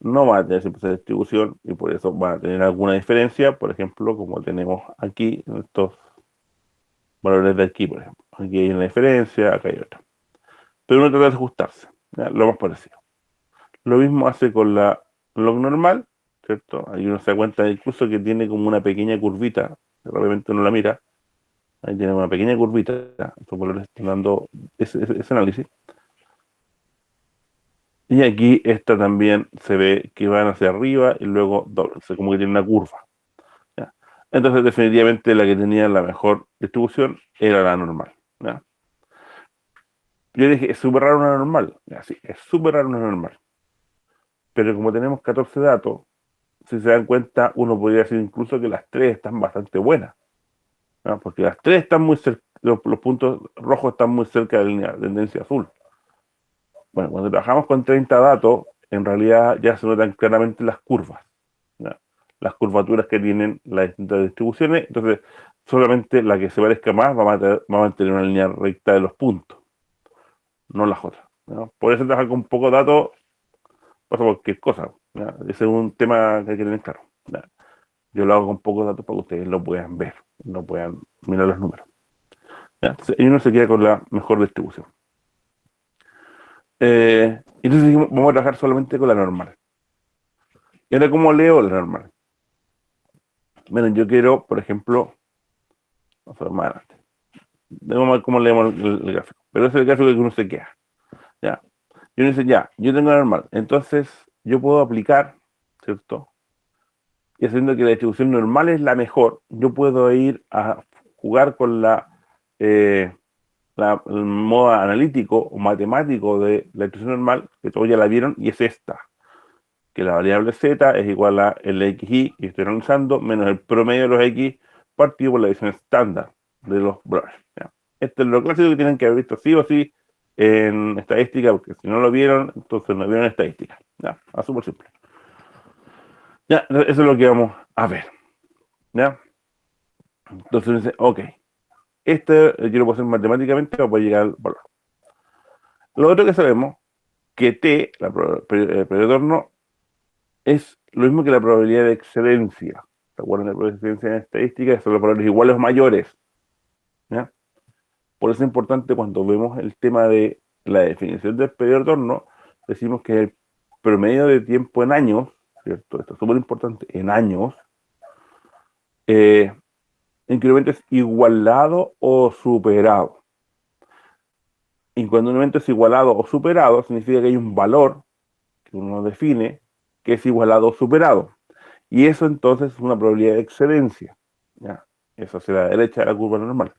[SPEAKER 1] no van a tener siempre esa distribución y por eso van a tener alguna diferencia, por ejemplo, como tenemos aquí en estos valores de aquí, por ejemplo. Aquí hay una diferencia, acá hay otra. Pero uno trata de ajustarse, ¿ya? Lo más parecido. Lo mismo hace con la log normal, ¿cierto? Ahí uno se da cuenta incluso que tiene como una pequeña curvita, que realmente uno la mira, ahí tiene una pequeña curvita, estos valores están dando ese análisis. Y aquí esta también se ve que van hacia arriba y luego doblan, como que tiene una curva. ¿Ya? Entonces definitivamente la que tenía la mejor distribución era la normal. ¿Ya? Yo dije, es súper raro una normal. ¿Ya? Sí, es súper raro una normal. Pero como tenemos 14 datos, si se dan cuenta, uno podría decir incluso que las tres están bastante buenas. ¿Ya? Porque las tres están muy cerca, los puntos rojos están muy cerca de la línea de tendencia azul. Bueno, cuando trabajamos con 30 datos, en realidad ya se notan claramente las curvas, ¿ya? Las curvaturas que tienen las distintas distribuciones. Entonces, solamente la que se parezca más va a mantener una línea recta de los puntos, no las otras, ¿no? Por eso trabajar con pocos datos pasa cualquier cosa, ¿ya? Ese es un tema que hay que tener claro, ¿ya? Yo lo hago con pocos datos para que ustedes lo puedan ver, no puedan mirar los números, ¿ya? Entonces, y uno se queda con la mejor distribución. Entonces dijimos, vamos a trabajar solamente con la normal. ¿Y ahora cómo leo la normal? Bueno, yo quiero, por ejemplo, vamos a ver más adelante. Vamos a ver cómo leemos el gráfico. Pero ese es el gráfico que uno se queda. ¿Ya? Y uno dice, ya, yo tengo la normal. Entonces, yo puedo aplicar, ¿cierto? Y haciendo que la distribución normal es la mejor, yo puedo ir a jugar con el modo analítico o matemático de la distribución normal, que todos ya la vieron, y es esta. Que la variable z es igual a LXY, que estoy analizando, menos el promedio de los X partido por la división estándar de los valores. ¿Ya? Esto es lo clásico que tienen que haber visto sí o sí en estadística, porque si no lo vieron, entonces no vieron estadística. ¿Ya? Súper simple. Ya, eso es lo que vamos a ver. ¿Ya? Entonces dice, ok, yo lo puedo hacer matemáticamente para poder llegar al valor. Lo otro que sabemos, que T, el periodo de Torno, es lo mismo que la probabilidad de excedencia. ¿Se acuerdan de la probabilidad de excedencia en estadística? Son los valores iguales o mayores. ¿Ya? Por eso es importante cuando vemos el tema de la definición del periodo de Torno, decimos que el promedio de tiempo en años, ¿cierto? Esto es súper importante, en años, incremento es igualado o superado. Y cuando un evento es igualado o superado, significa que hay un valor que uno define que es igualado o superado. Y eso entonces es una probabilidad de excedencia. ¿Ya? Eso hacia la derecha de la curva normal,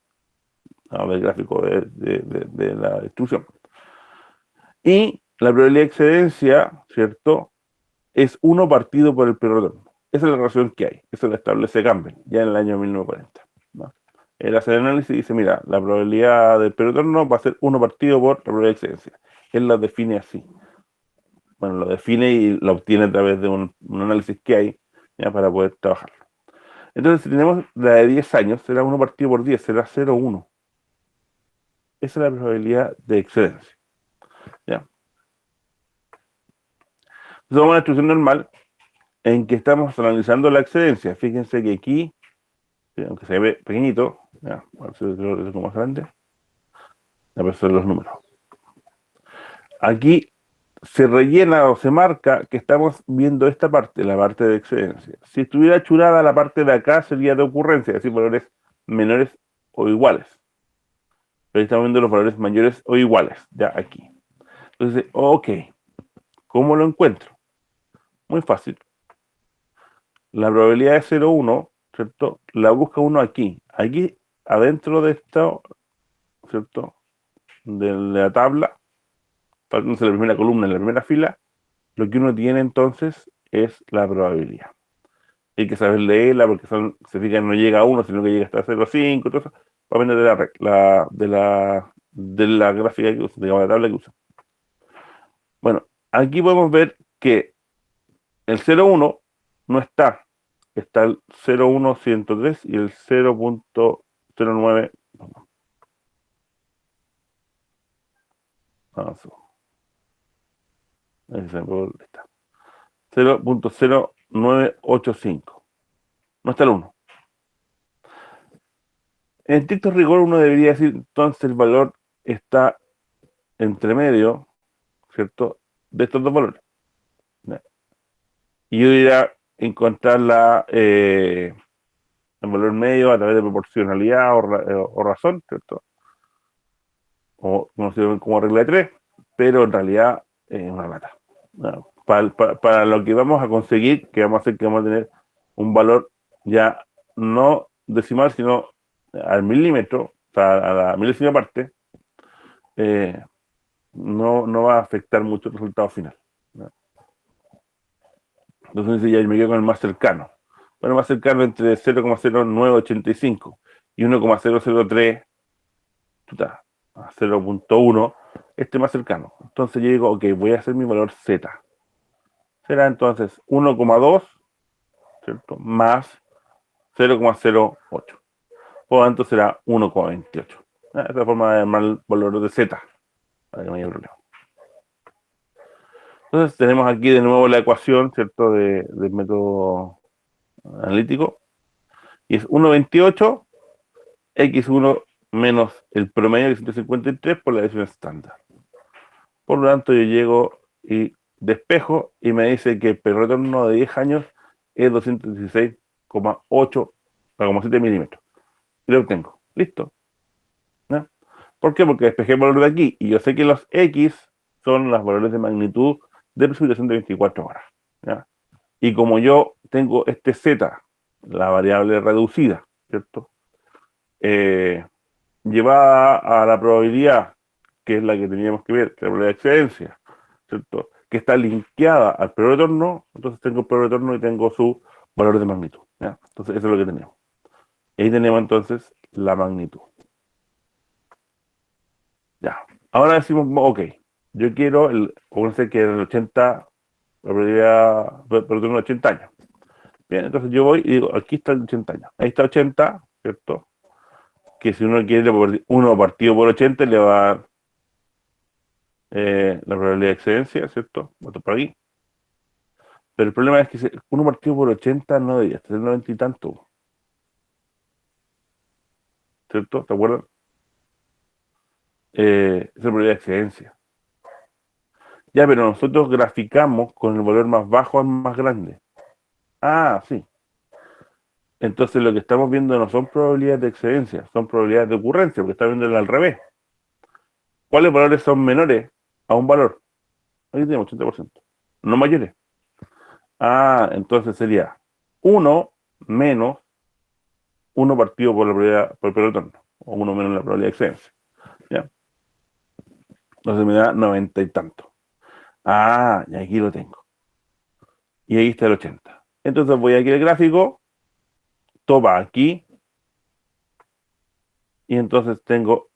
[SPEAKER 1] del gráfico de la distribución. Y la probabilidad de excedencia, ¿cierto? Es 1 partido por el periodo de Torno. Esa es la relación que hay. Eso lo establece Campbell, ya en el año 1940. ¿No? Él hace el análisis y dice, mira, la probabilidad del periodo de Torno va a ser 1 partido por la probabilidad de excedencia. Él la define así. Bueno, lo define y lo obtiene a través de un análisis que hay, ¿ya? Para poder trabajarlo. Entonces, si tenemos la de 10 años, será 1 partido por 10, será 0,1. Esa es la probabilidad de excedencia. ¿Ya? Entonces, vamos a una distribución normal en que estamos analizando la excedencia. Fíjense que aquí, aunque se ve pequeñito, ¿ya? A ver si lo tengo más grande, a ver si los números. Aquí se rellena o se marca que estamos viendo esta parte, la parte de excedencia. Si estuviera churada la parte de acá sería de ocurrencia, es decir, valores menores o iguales. Pero estamos viendo los valores mayores o iguales, ya aquí. Entonces, ok, ¿cómo lo encuentro? Muy fácil. La probabilidad de 0,1, ¿cierto? La busca uno aquí. Aquí, adentro de esto, ¿cierto? De la tabla, en la primera columna, en la primera fila, lo que uno tiene entonces es la probabilidad. Hay que saber leerla porque se fija que no llega a 1, sino que llega hasta 0,5, todo eso, va a depender de la gráfica que usa, digamos, la tabla que usa. Bueno, aquí podemos ver que el 0,1 no está. Está el 0,103 y el 0,09. Vamos, ahí está. 0,0985. No está el 1. En estricto rigor uno debería decir, entonces el valor está entre medio, ¿cierto? De estos dos valores. ¿Ya? Y yo iría a encontrar el valor medio a través de proporcionalidad o razón, ¿cierto? O conocido como regla de 3, pero en realidad es una lata. ¿No? Para lo que vamos a conseguir, que vamos a hacer que vamos a tener un valor ya no decimal, sino al milímetro, o sea, a la milésima parte, eh, no va a afectar mucho el resultado final, ¿no? Entonces ya me quedo con el más cercano. Bueno, más cercano entre 0,0985 y 1,003 a 0,1, este más cercano. Entonces yo digo, ok, voy a hacer mi valor Z. Será entonces 1,2, ¿cierto? Más 0,08. Por lo tanto será 1,28. Esa es la forma de llamar el valor de Z, para que no haya problema. Entonces tenemos aquí de nuevo la ecuación, ¿cierto? Del método analítico. Y es 1,28, x1 menos el promedio de 153 por la desviación estándar. Por lo tanto, yo llego y despejo y me dice que el retorno de 10 años es 216,7 milímetros. Y lo obtengo. Listo. ¿No? ¿Por qué? Porque despejé el valor de aquí y yo sé que los X son los valores de magnitud de precipitación de 24 horas. ¿Ya? Y como yo tengo este Z, la variable reducida, ¿cierto? Llevada a la probabilidad, que es la que teníamos que ver, que es la probabilidad de excedencia, ¿cierto? Que está linkeada al periodo de retorno, entonces tengo el periodo de retorno y tengo su valor de magnitud, ¿ya? Entonces eso es lo que tenemos. Y ahí tenemos entonces la magnitud. Ya. Ahora decimos, ok, yo quiero pónganse que el 80, la probabilidad de retorno de 80 años. Bien, entonces yo voy y digo, aquí está el 80 años. Ahí está 80, ¿cierto? Que si uno quiere, uno partido por 80 le va a dar la probabilidad de excedencia, ¿cierto? Voto por aquí. Pero el problema es que uno partido por 80 no debería estar en 90 y tanto, ¿cierto? ¿Te acuerdas? Esa es la probabilidad de excedencia. Ya, pero nosotros graficamos con el valor más bajo al más grande. Ah, sí. Entonces lo que estamos viendo no son probabilidades de excedencia, son probabilidades de ocurrencia, porque estamos viendo al revés. ¿Cuáles valores son menores a un valor? Aquí tenemos 80%, no mayores. Ah, entonces sería 1 menos 1 partido por la probabilidad, por el retorno, o 1 menos la probabilidad de excedencia. ¿Ya? Entonces me da 90 y tanto. Ah, y aquí lo tengo. Y ahí está el 80. Entonces voy aquí al gráfico, toma aquí, y entonces tengo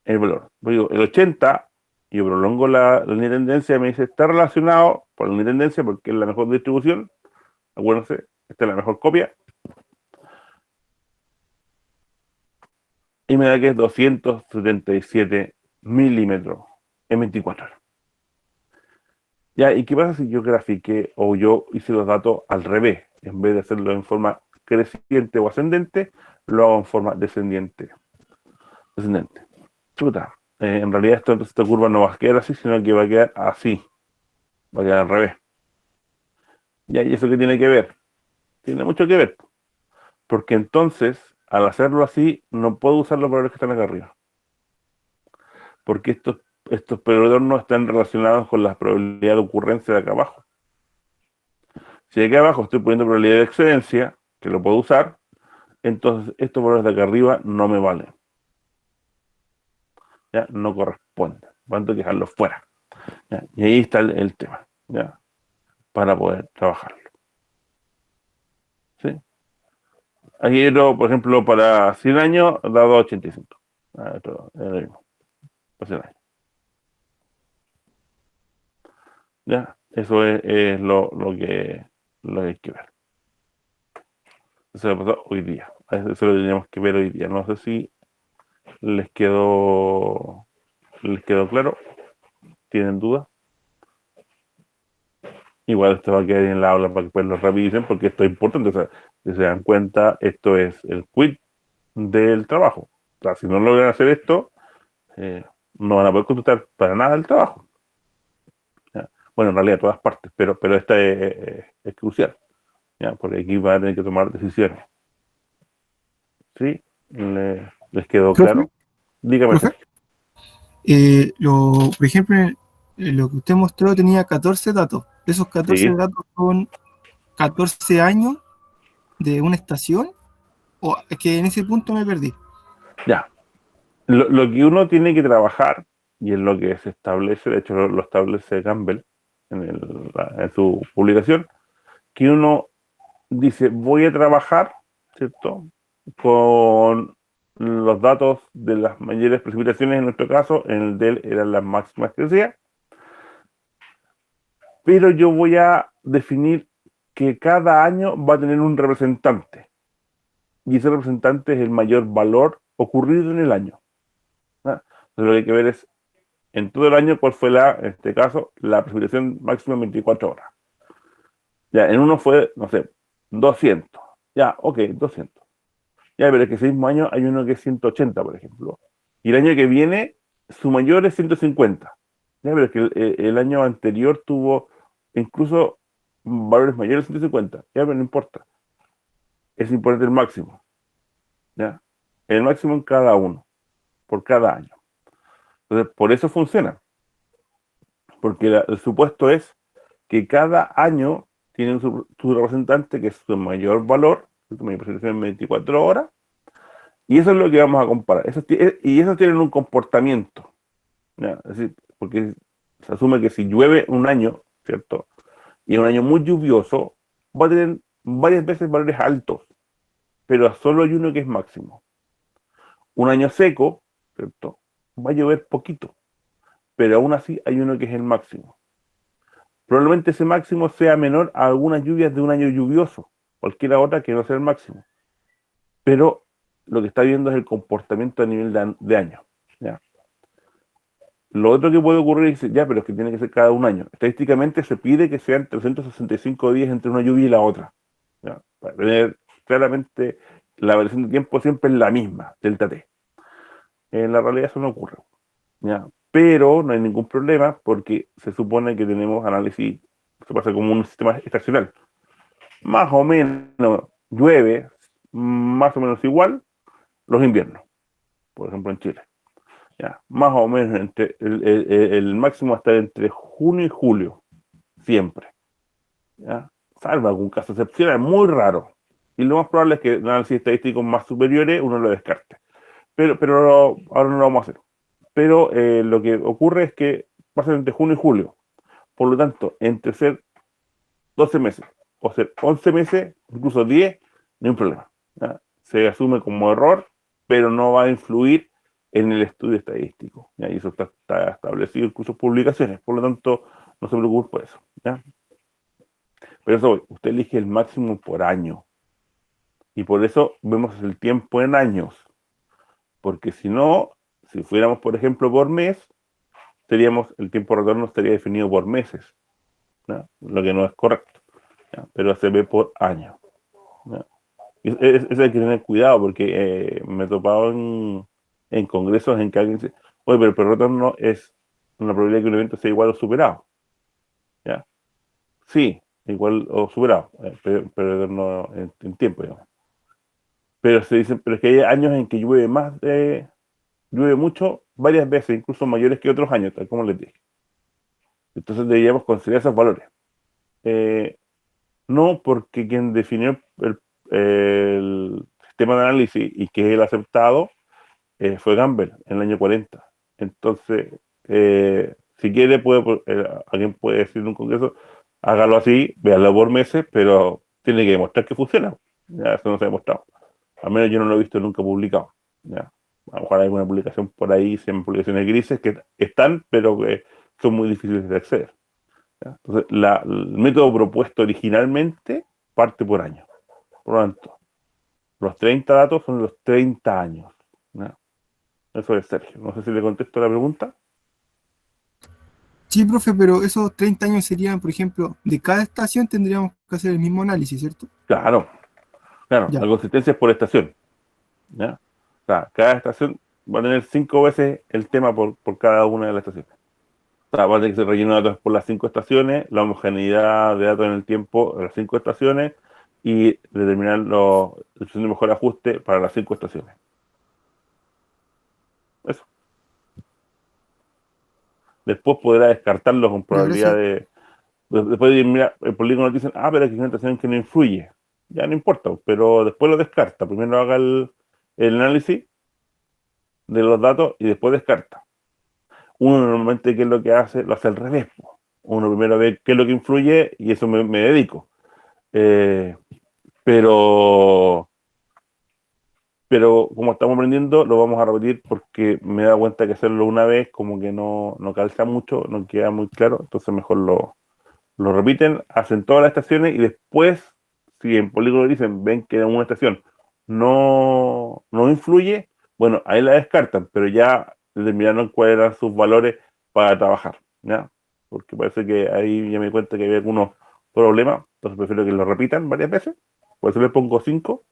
[SPEAKER 1] el valor. Digo, el 80, y yo prolongo la línea de tendencia, me dice, está relacionado por la línea de tendencia porque es la mejor distribución. Acuérdense, esta es la mejor copia. Y me da que es 277 milímetros en 24 horas. Ya, ¿y qué pasa si yo grafiqué o yo hice los datos al revés? En vez de hacerlo en forma creciente o ascendente, lo hago en forma descendiente. Chuta. En realidad esta curva no va a quedar así, sino que va a quedar así. Va a quedar al revés. Ya, ¿y eso qué tiene que ver? Tiene mucho que ver. Porque entonces, al hacerlo así, no puedo usar los valores que están acá arriba. Porque estos estos periodos no están relacionados con la probabilidad de ocurrencia de acá abajo. Si acá abajo estoy poniendo probabilidad de excedencia, que lo puedo usar, entonces estos valores de acá arriba no me valen. ¿Ya? No corresponden. Van a dejarlos fuera. ¿Ya? Y ahí está el tema, ¿ya? Para poder trabajarlo. ¿Sí? Aquí yo, por ejemplo, para 100 años, dado 85. Esto es lo mismo. Para 100 años. ¿Ya? Eso es lo que hay que ver. Eso lo pasó hoy día. Eso lo tenemos que ver hoy día. No sé si les quedó claro. ¿Tienen dudas? Igual esto va a quedar en la aula para que después lo revisen, porque esto es importante. O sea, si se dan cuenta, esto es el quiz del trabajo. O sea, si no logran hacer esto, no van a poder contestar para nada el trabajo. ¿Ya? Bueno, en realidad todas partes, pero esta es crucial, ¿ya? Porque aquí van a tener que tomar decisiones. ¿Sí? ¿Les quedó
[SPEAKER 2] Profe,
[SPEAKER 1] claro? Dígame,
[SPEAKER 2] profe,
[SPEAKER 1] Sergio.
[SPEAKER 2] por ejemplo, lo que usted mostró tenía 14 datos. Esos 14
[SPEAKER 1] Sí,
[SPEAKER 2] datos son 14 años de una estación, o es que en ese punto me perdí.
[SPEAKER 1] ya. Lo que uno tiene que trabajar, y es lo que se establece, de hecho lo establece Campbell en su publicación, que uno dice, voy a trabajar, ¿cierto? Con los datos de las mayores precipitaciones, en nuestro caso, en el de él eran las máximas que decía, pero yo voy a definir que cada año va a tener un representante, y ese representante es el mayor valor ocurrido en el año. ¿Ah? Entonces lo que hay que ver es, en todo el año, cuál fue en este caso, la precipitación máxima en 24 horas. Ya, en uno fue, no sé, 200. Ya, ok, 200. Ya, pero es que ese mismo año hay uno que es 180, por ejemplo. Y el año que viene, su mayor es 150. Ya, pero es que el año anterior tuvo incluso valores mayores de 150. Ya, pero no importa. Es importante el máximo. Ya. El máximo en cada uno, por cada año. Entonces, por eso funciona. Porque el supuesto es que cada año tiene su representante, que es su mayor valor, su mayor precipitación en 24 horas, y eso es lo que vamos a comparar. Y esos tienen un comportamiento, ¿ya? Es decir, porque se asume que si llueve un año, ¿cierto? Y es un año muy lluvioso, va a tener varias veces valores altos, pero solo hay uno que es máximo. Un año seco, ¿cierto? Va a llover poquito, pero aún así hay uno que es el máximo. Probablemente ese máximo sea menor a algunas lluvias de un año lluvioso, cualquiera otra que no sea el máximo. Pero lo que está viendo es el comportamiento a nivel de año, ¿ya? Lo otro que puede ocurrir es, ya, pero es que tiene que ser cada un año. Estadísticamente se pide que sean 365 días entre una lluvia y la otra, ¿ya? Para tener claramente la variación de tiempo siempre es la misma, delta T. En la realidad eso no ocurre, ¿ya? Pero no hay ningún problema porque se supone que tenemos análisis, se pasa como un sistema estacional. Más o menos llueve, más o menos igual los inviernos, por ejemplo en Chile. Ya, más o menos el máximo va a estar entre junio y julio, siempre. ¿Ya? Salvo algún caso excepcional, muy raro. Y lo más probable es que en análisis estadísticos más superiores uno lo descarte. Pero ahora no lo vamos a hacer. Pero lo que ocurre es que va a ser entre junio y julio. Por lo tanto, entre ser 12 meses o ser 11 meses, incluso 10, no hay un problema. ¿Ya? Se asume como error, pero no va a influir en el estudio estadístico. ¿Ya? Y eso está establecido incluso en publicaciones. Por lo tanto, no se preocupe por eso. ¿Ya? Pero eso, usted elige el máximo por año. Y por eso vemos el tiempo en años. Porque si no, si fuéramos, por ejemplo, por mes, el tiempo de retorno estaría definido por meses. ¿Ya? Lo que no es correcto. ¿Ya? Pero se ve por año. ¿Ya? Eso hay que tener cuidado porque me he topado en congresos en que alguien dice, oye, pero el retorno es una probabilidad de que un evento sea igual o superado. ¿Ya? Sí, igual o superado, pero no en tiempo, digamos. Pero se dicen, pero es que hay años en que llueve mucho varias veces, incluso mayores que otros años, tal como les dije. Entonces deberíamos considerar esos valores. No porque quien definió el sistema de análisis y que es el aceptado fue Gamble en el año 40. Entonces, si quiere, alguien puede decir en un congreso, hágalo así, véalo por meses, pero tiene que demostrar que funciona. Ya, eso no se ha demostrado. Al menos yo no lo he visto nunca publicado. Ya. A lo mejor hay alguna publicación por ahí, 100 publicaciones grises que están, pero que son muy difíciles de acceder. ¿Ya? Entonces, el método propuesto originalmente parte por año. Por lo tanto, los 30 datos son los 30 años. ¿Ya? Eso es Sergio. No sé si le contesto la pregunta.
[SPEAKER 2] Sí, profe, pero esos 30 años serían, por ejemplo, de cada estación tendríamos que hacer el mismo análisis, ¿cierto?
[SPEAKER 1] Claro, claro.
[SPEAKER 2] Ya.
[SPEAKER 1] La consistencia es por estación. ¿Ya? O sea, cada estación va a tener 5 veces el tema por cada una de las estaciones. O sea, va a tener que ser relleno de datos por las 5 estaciones, la homogeneidad de datos en el tiempo de las 5 estaciones y determinar el mejor ajuste para las 5 estaciones. Eso. Después podrá descartarlo con
[SPEAKER 2] Ya,
[SPEAKER 1] probabilidad
[SPEAKER 2] gracias.
[SPEAKER 1] después de mirar el polígono dicen, pero es que es una estación que no influye. Ya no importa, pero después lo descarta. Primero haga el análisis de los datos y después descarta. Uno normalmente, ¿qué es lo que hace? Lo hace al revés. Uno primero ve qué es lo que influye y eso me dedico. Eh, pero, pero como estamos aprendiendo, lo vamos a repetir porque me da cuenta que hacerlo una vez como que no calza mucho, no queda muy claro, entonces mejor lo repiten, hacen todas las estaciones y después, si en polígono dicen, ven que en una estación no influye, bueno, ahí la descartan, pero ya determinaron cuáles eran sus valores para trabajar, ¿ya? Porque parece que ahí ya me di cuenta que había algunos problemas, entonces prefiero que lo repitan varias veces, por eso le pongo 5,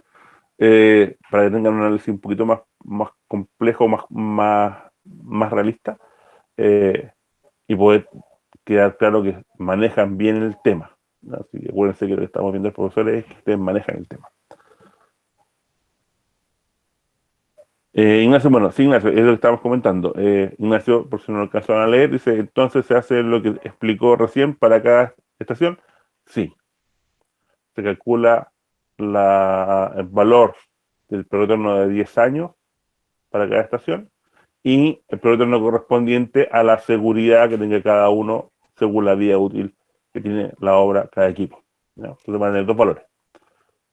[SPEAKER 1] para que tengan un análisis un poquito más complejo, más realista, eh, y poder quedar claro que manejan bien el tema. ¿No? Así que acuérdense que lo que estamos viendo los profesores es que ustedes manejan el tema. Ignacio, bueno, sí, Ignacio, es lo que estábamos comentando. Ignacio, por si no lo alcanzaron a leer, dice, entonces se hace lo que explicó recién para cada estación. Sí, se calcula el valor del retorno de 10 años para cada estación y el retorno correspondiente a la seguridad que tenga cada uno según la vida útil que tiene la obra, cada equipo. ¿Ya? Entonces van a tener 2 valores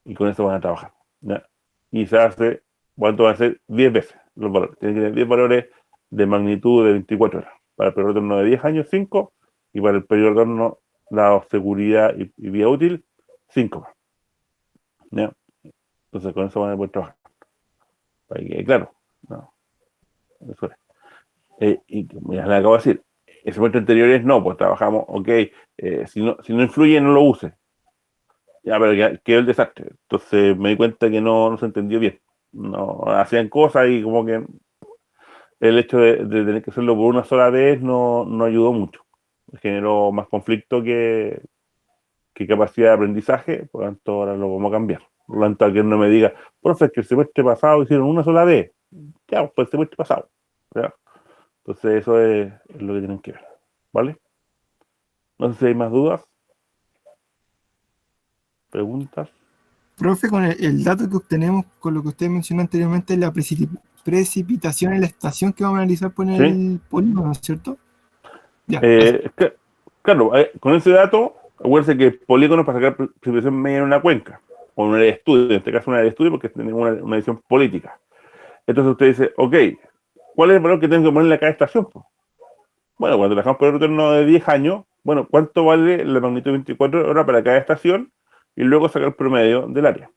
[SPEAKER 1] y con eso van a trabajar. ¿Ya? Y se hace, ¿cuánto van a ser? 10 veces los valores. Tienen que tener 10 valores de magnitud de 24 horas. Para el periodo de retorno de 10 años, 5, y para el periodo de retorno, la seguridad y vida útil, 5 más. ¿Ya? Entonces con eso van a poder trabajar. Para que quede claro. ¿No? Eso es. Y como ya le acabo de decir, el semestre anteriores no, pues trabajamos, ok, si no influye, no lo use. Ya, pero quedó el desastre. Entonces me di cuenta que no se entendió bien. No hacían cosas y como que el hecho de tener que hacerlo por una sola vez no ayudó mucho. Generó más conflicto que capacidad de aprendizaje, por lo tanto ahora lo vamos a cambiar. Por lo tanto, a que no me diga, profe, es que el semestre pasado hicieron una sola vez. Ya, pues el semestre pasado. ¿Ya? Entonces eso es lo que tienen que ver. ¿Vale? No sé si hay más dudas, preguntas.
[SPEAKER 2] Profe, con el dato que obtenemos, con lo que usted mencionó anteriormente, la precipitación en la estación que vamos a analizar por
[SPEAKER 1] ¿Sí?
[SPEAKER 2] el polígono, ¿cierto? Ya, gracias.
[SPEAKER 1] Claro, con ese dato, acuérdense que polígonos para sacar precipitación media en una cuenca, o en un área de estudio, en este caso un área de estudio porque tenemos una edición política. Entonces usted dice, ok, ¿cuál es el valor que tengo que ponerle a cada estación? Bueno, cuando trabajamos por el retorno de 10 años, bueno, ¿cuánto vale la magnitud de 24 horas para cada estación? Y luego sacar el promedio del área.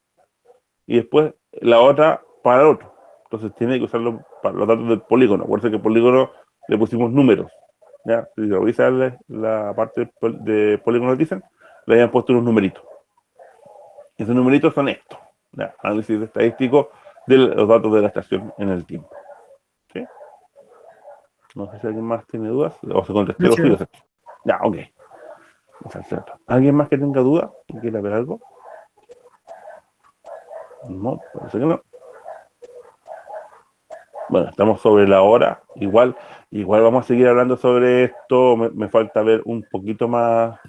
[SPEAKER 1] Y después la otra para el otro. Entonces tiene que usarlo para los datos del polígono. Acuérdense que el polígono le pusimos números. ¿Ya? Si revisa la parte de polígono dicen, le habían puesto unos numeritos. Y esos numeritos son estos. ¿Ya? Análisis estadístico de los datos de la estación en el tiempo. ¿Sí? No sé si alguien más tiene dudas. O se contesté los
[SPEAKER 2] Gracias.
[SPEAKER 1] suyos. Ya, ok. ¿Alguien más que tenga dudas? ¿Que quiera ver algo? No, parece que no. Bueno, estamos sobre la hora. Igual vamos a seguir hablando sobre esto. Me falta ver un poquito más,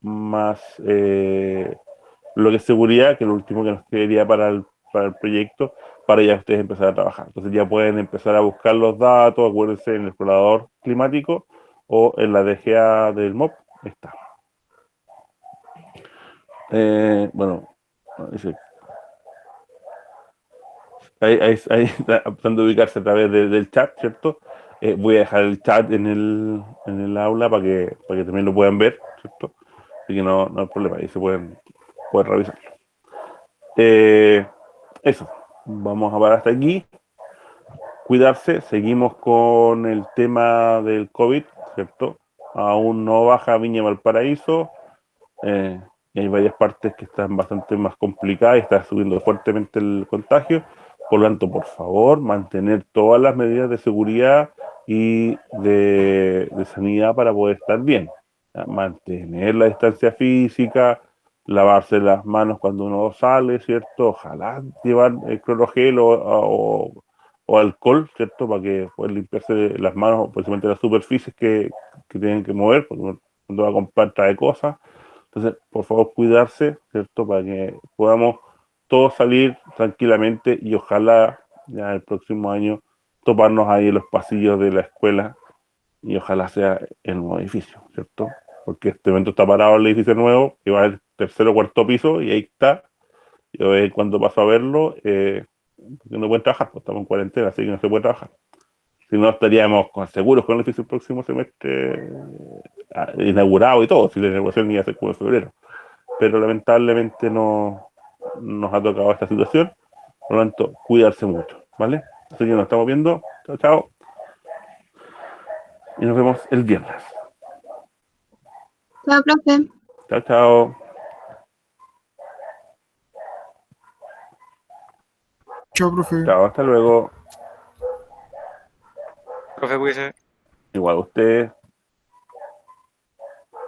[SPEAKER 1] más lo que es seguridad, que es lo último que nos quedaría para el proyecto, para ya ustedes empezar a trabajar. Entonces ya pueden empezar a buscar los datos, acuérdense en el explorador climático o en la DGA del MOP. Ahí está. Bueno, dice, ahí tratando de ubicarse a través del chat, ¿cierto? Voy a dejar el chat en el aula para que también lo puedan ver, ¿cierto? Así que no hay problema, ahí se pueden revisarlo. Eso, vamos a parar hasta aquí. Cuidarse, seguimos con el tema del COVID, ¿cierto? Aún no baja Viña Valparaíso, y hay varias partes que están bastante más complicadas y está subiendo fuertemente el contagio. Por lo tanto, por favor, mantener todas las medidas de seguridad y de sanidad para poder estar bien. Mantener la distancia física, lavarse las manos cuando uno sale, ¿cierto? Ojalá llevar el clorogel o alcohol, ¿cierto? Para que puedan limpiarse las manos, precisamente las superficies que tienen que mover, porque uno cuando va a comprar trae cosas. Entonces, por favor, cuidarse, ¿cierto? Para que podamos todos salir tranquilamente y ojalá ya el próximo año toparnos ahí en los pasillos de la escuela y ojalá sea el nuevo edificio, ¿cierto? Porque este momento está parado el edificio nuevo, que va al tercer o cuarto piso y ahí está. Yo cuando paso a verlo, porque no pueden trabajar, pues estamos en cuarentena, así que no se puede trabajar. Si no, estaríamos seguros con el edificio el próximo semestre inaugurado y todo, si la inauguración iba a ser como en febrero. Pero lamentablemente no nos ha tocado esta situación, por lo tanto, cuidarse mucho, ¿vale? Así que nos estamos viendo, chao, chao, y nos vemos el viernes.
[SPEAKER 4] Chao, profe.
[SPEAKER 1] Chao, chao.
[SPEAKER 2] Chao, profe.
[SPEAKER 1] Chao, hasta luego.
[SPEAKER 6] Profe, cuídese.
[SPEAKER 1] Igual usted.